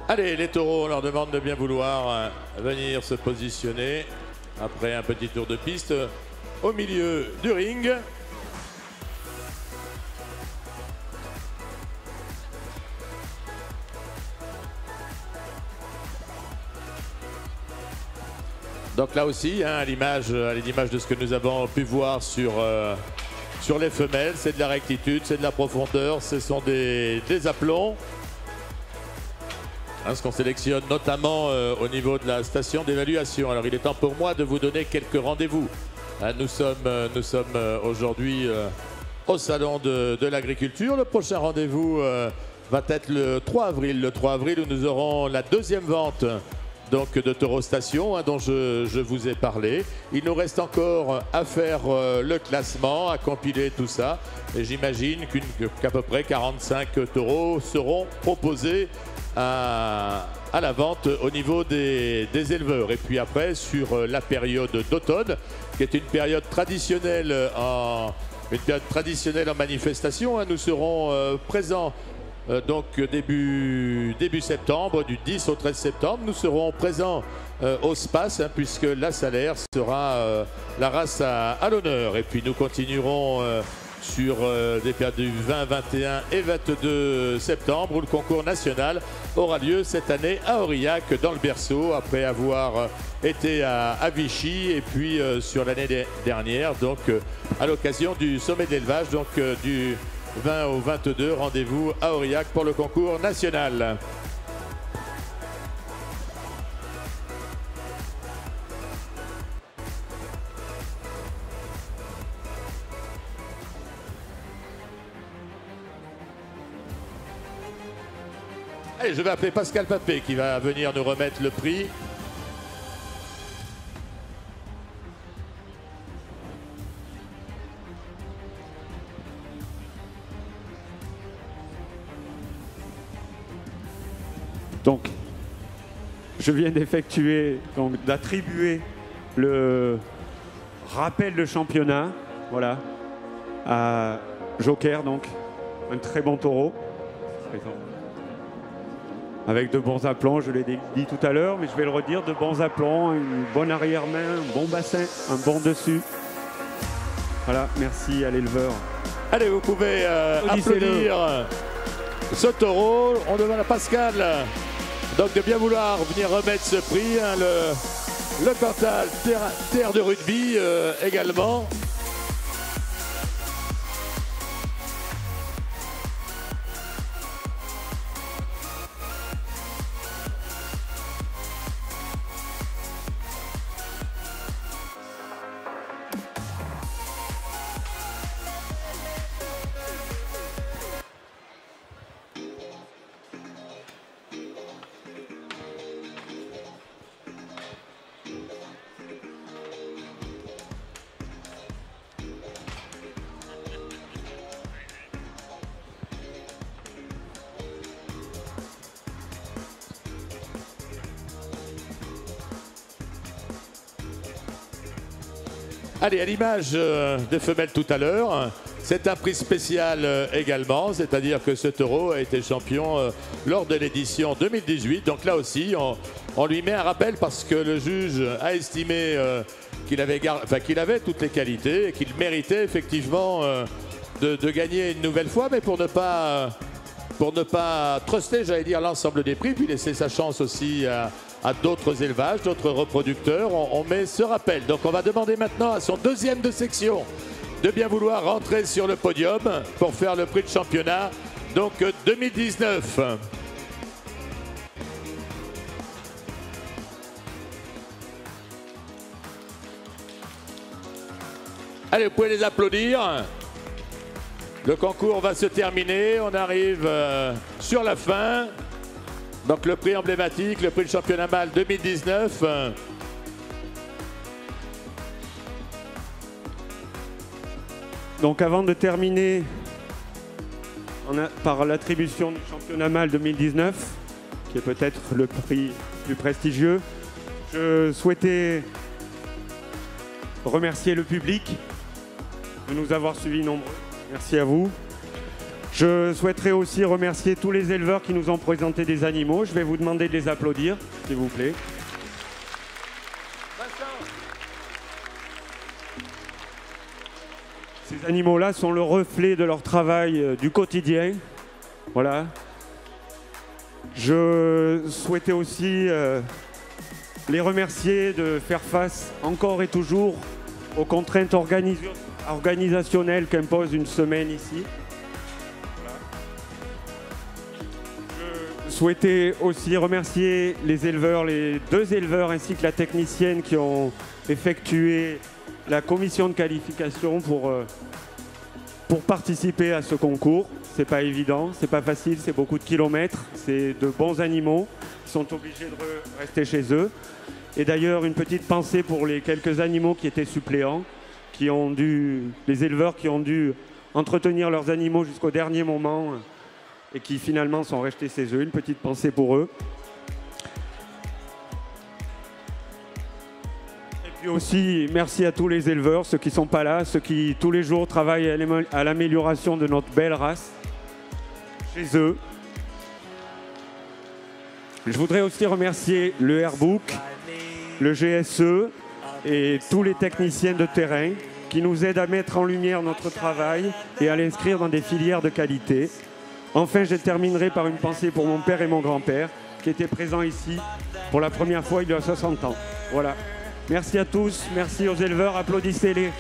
Allez, les taureaux, on leur demande de bien vouloir venir se positionner après un petit tour de piste au milieu du ring. Donc là aussi, à l'image de ce que nous avons pu voir sur les femelles, c'est de la rectitude, c'est de la profondeur, ce sont des aplombs. Ce qu'on sélectionne notamment au niveau de la station d'évaluation. Alors il est temps pour moi de vous donner quelques rendez-vous. Nous sommes aujourd'hui au Salon de l'Agriculture. Le prochain rendez-vous va être le 3 avril. Le 3 avril où nous aurons la 2e vente donc de Taureau Station dont je vous ai parlé. Il nous reste encore à faire le classement, à compiler tout ça. Et j'imagine qu'à peu près 45 taureaux seront proposés à la vente au niveau des éleveurs. Et puis après, sur la période d'automne, qui est une période traditionnelle en manifestation, nous serons présents donc début septembre, du 10 au 13 septembre. Nous serons présents au SPAS, puisque la Salaire sera la race à l'honneur. Et puis nous continuerons sur des périodes du 20, 21 et 22 septembre où le concours national aura lieu cette année à Aurillac dans le berceau après avoir été à Vichy et puis sur l'année dernière donc à l'occasion du sommet d'élevage donc du 20 au 22 rendez-vous à Aurillac pour le concours national. Allez, je vais appeler Pascal Papé qui va venir nous remettre le prix. Donc, je viens d'effectuer, donc d'attribuer le rappel de championnat, voilà, à Joker, donc un très bon taureau, avec de bons aplombs, je l'ai dit tout à l'heure, mais je vais le redire, de bons aplombs, une bonne arrière-main, un bon bassin, un bon dessus. Voilà, merci à l'éleveur. Allez, vous pouvez applaudir ce taureau. On demande à Pascal donc de bien vouloir venir remettre ce prix, hein, le Cantal terre de rugby également. Allez, à l'image des femelles tout à l'heure, c'est un prix spécial également, c'est-à-dire que ce taureau a été champion lors de l'édition 2018. Donc là aussi, on lui met un rappel parce que le juge a estimé qu'il avait toutes les qualités et qu'il méritait effectivement de gagner une nouvelle fois, mais pour ne pas truster, j'allais dire, l'ensemble des prix, puis laisser sa chance aussi à d'autres élevages, d'autres reproducteurs, on met ce rappel. Donc on va demander maintenant à son deuxième de section de bien vouloir rentrer sur le podium pour faire le prix de championnat, donc 2019. Allez, vous pouvez les applaudir. Le concours va se terminer, on arrive sur la fin. Donc le prix emblématique, le prix de championnat mâle 2019. Donc avant de terminer par l'attribution du championnat mâle 2019, qui est peut-être le prix plus prestigieux, je souhaitais remercier le public de nous avoir suivis nombreux. Merci à vous. Je souhaiterais aussi remercier tous les éleveurs qui nous ont présenté des animaux. Je vais vous demander de les applaudir, s'il vous plaît. Ces animaux-là sont le reflet de leur travail du quotidien. Voilà. Je souhaitais aussi les remercier de faire face encore et toujours aux contraintes organisationnelles qu'impose une semaine ici. Je souhaitais aussi remercier les éleveurs, les deux éleveurs ainsi que la technicienne qui ont effectué la commission de qualification pour participer à ce concours. C'est pas évident, c'est pas facile, c'est beaucoup de kilomètres, c'est de bons animaux qui sont obligés de rester chez eux. Et d'ailleurs, une petite pensée pour les quelques animaux qui étaient suppléants, les éleveurs qui ont dû entretenir leurs animaux jusqu'au dernier moment et qui finalement sont restés chez eux. Une petite pensée pour eux. Et puis aussi, merci à tous les éleveurs, ceux qui ne sont pas là, ceux qui tous les jours travaillent à l'amélioration de notre belle race, chez eux. Je voudrais aussi remercier le Airbook, le GSE et tous les techniciens de terrain qui nous aident à mettre en lumière notre travail et à l'inscrire dans des filières de qualité. Enfin, je terminerai par une pensée pour mon père et mon grand-père qui étaient présents ici pour la première fois il y a 60 ans. Voilà. Merci à tous, merci aux éleveurs, applaudissez-les.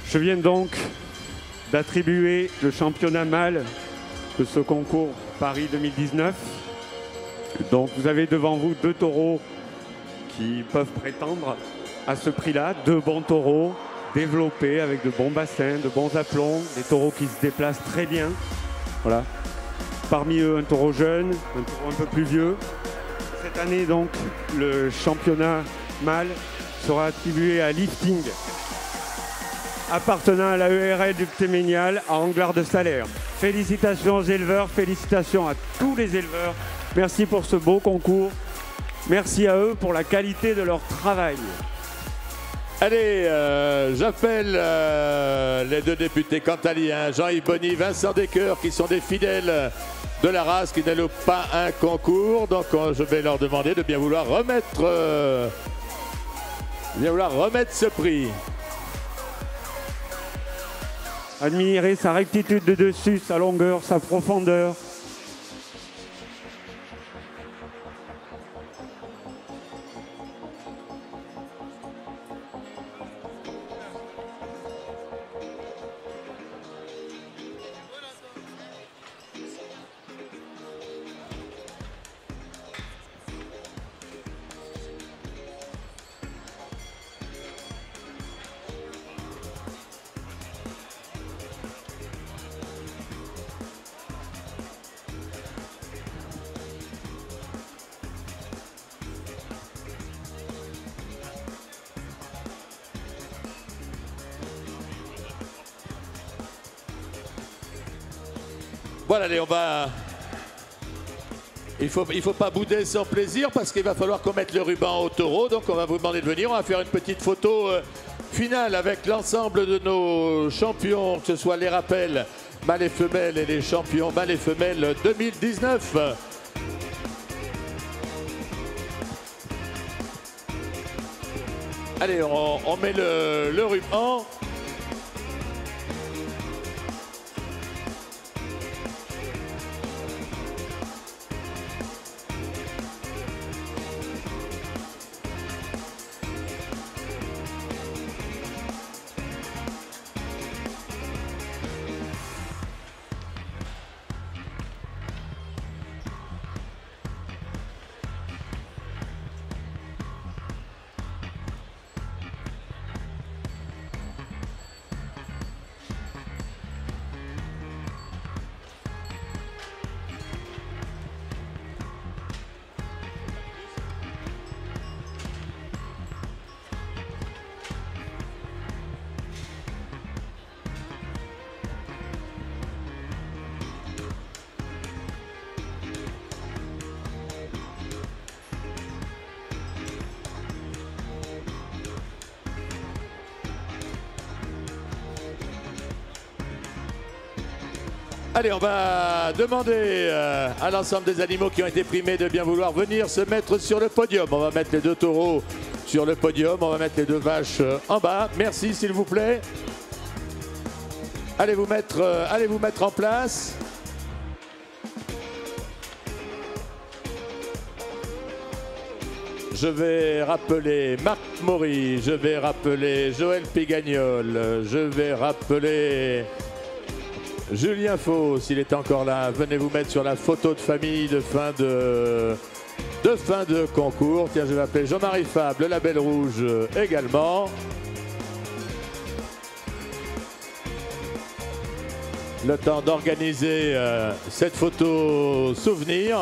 Je viens donc d'attribuer le championnat mâle de ce concours Paris 2019. Donc vous avez devant vous 2 taureaux qui peuvent prétendre à ce prix-là. 2 bons taureaux développés avec de bons bassins, de bons aplombs, des taureaux qui se déplacent très bien. Voilà. Parmi eux, un taureau jeune, un taureau un peu plus vieux. Cette année, donc, le championnat mâle sera attribué à Lifting, appartenant à la ERL du Téménial à Anglars de Salaire. Félicitations aux éleveurs, félicitations à tous les éleveurs. Merci pour ce beau concours. Merci à eux pour la qualité de leur travail. Allez, j'appelle les 2 députés cantaliens, Jean-Yves Bonny, Vincent Descoeurs, qui sont des fidèles de la race, qui ne loupent pas un concours. Donc je vais leur demander de bien vouloir remettre ce prix. Admirez sa rectitude de dessus, sa longueur, sa profondeur. Voilà, allez, on va... Il faut pas bouder son plaisir parce qu'il va falloir qu'on mette le ruban au taureau. Donc on va vous demander de venir. On va faire une petite photo finale avec l'ensemble de nos champions, que ce soit les rappels mâles et femelles et les champions mâles et femelles 2019. Allez, on met le ruban. Allez, on va demander à l'ensemble des animaux qui ont été primés de bien vouloir venir se mettre sur le podium. On va mettre les 2 taureaux sur le podium. On va mettre les 2 vaches en bas. Merci, s'il vous plaît. Allez vous mettre en place. Je vais rappeler Marc Maury, je vais rappeler Joël Pigagnol, je vais rappeler Julien Faux, s'il est encore là. Venez vous mettre sur la photo de famille de fin de concours. Tiens, je vais appeler Jean-Marie Fabre, le label rouge également. Le temps d'organiser cette photo souvenir.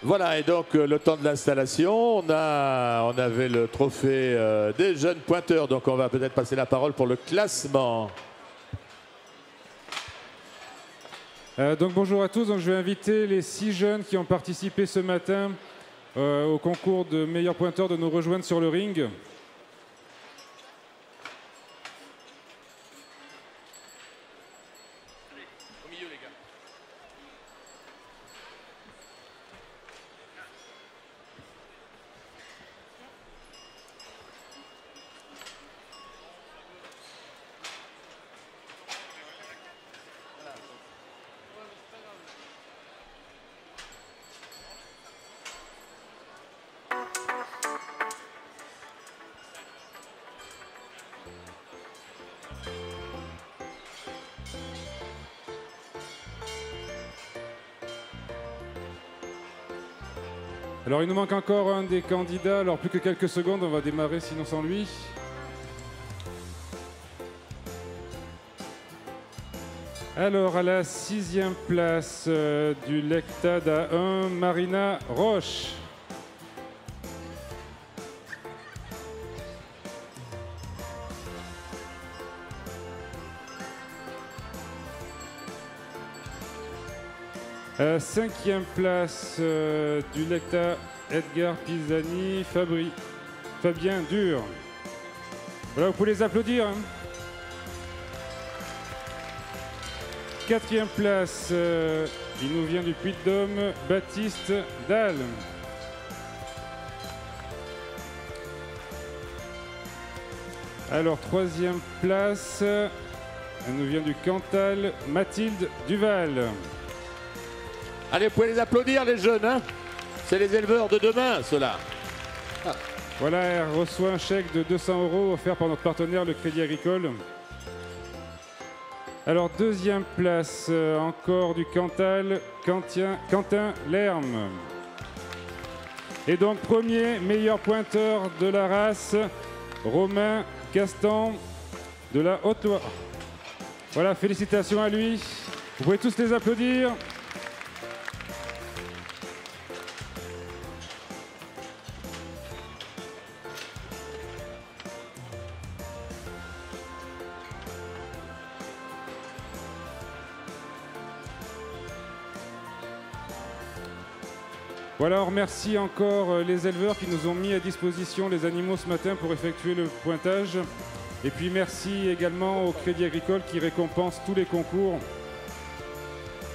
Voilà, et donc le temps de l'installation, on avait le trophée des jeunes pointeurs, donc on va peut-être passer la parole pour le classement. Donc bonjour à tous, donc, je vais inviter les 6 jeunes qui ont participé ce matin au concours de meilleur pointeur de nous rejoindre sur le ring. Alors il nous manque encore un des candidats, alors plus que quelques secondes, on va démarrer sinon sans lui. Alors à la 6e place du Lectad A1, Marina Roche. À la 5e place du Lecta Edgar Pisani, Fabien Dur. Voilà, vous pouvez les applaudir. Hein. 4e place, il nous vient du Puy-de-Dôme, Baptiste Dalle. Alors 3e place, elle nous vient du Cantal, Mathilde Duval. Allez, vous pouvez les applaudir, les jeunes, hein. C'est les éleveurs de demain, ceux-là. Ah. Voilà, elle reçoit un chèque de 200 € offert par notre partenaire, le Crédit Agricole. Alors, 2e place, encore du Cantal, Quentin Lerme. Et donc, premier meilleur pointeur de la race, Romain Castan de la Haute-Loire. Voilà, félicitations à lui. Vous pouvez tous les applaudir. Voilà, on remercie encore les éleveurs qui nous ont mis à disposition les animaux ce matin pour effectuer le pointage. Et puis merci également au Crédit Agricole qui récompense tous les concours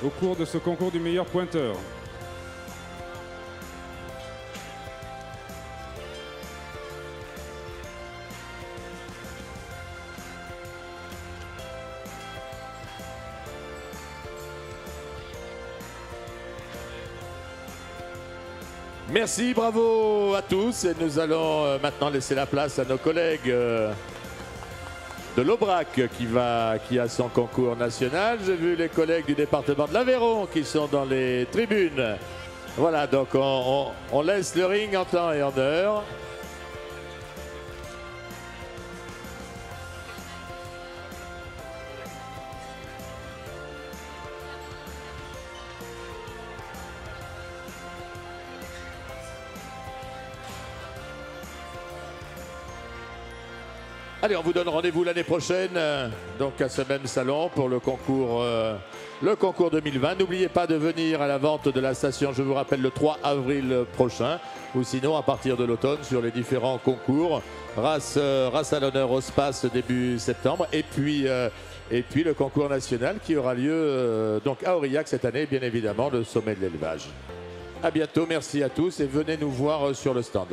au cours de ce concours du meilleur pointeur. Merci, bravo à tous. Et nous allons maintenant laisser la place à nos collègues de l'Aubrac qui a son concours national. J'ai vu les collègues du département de l'Aveyron qui sont dans les tribunes. Voilà, donc on laisse le ring en temps et en heure. Allez, on vous donne rendez-vous l'année prochaine, donc à ce même salon pour le concours 2020. N'oubliez pas de venir à la vente de la station, je vous rappelle, le 3 avril prochain, ou sinon à partir de l'automne sur les différents concours. Race à l'honneur au Space début septembre, et puis le concours national qui aura lieu donc à Aurillac cette année, bien évidemment, le sommet de l'élevage. À bientôt, merci à tous et venez nous voir sur le stand.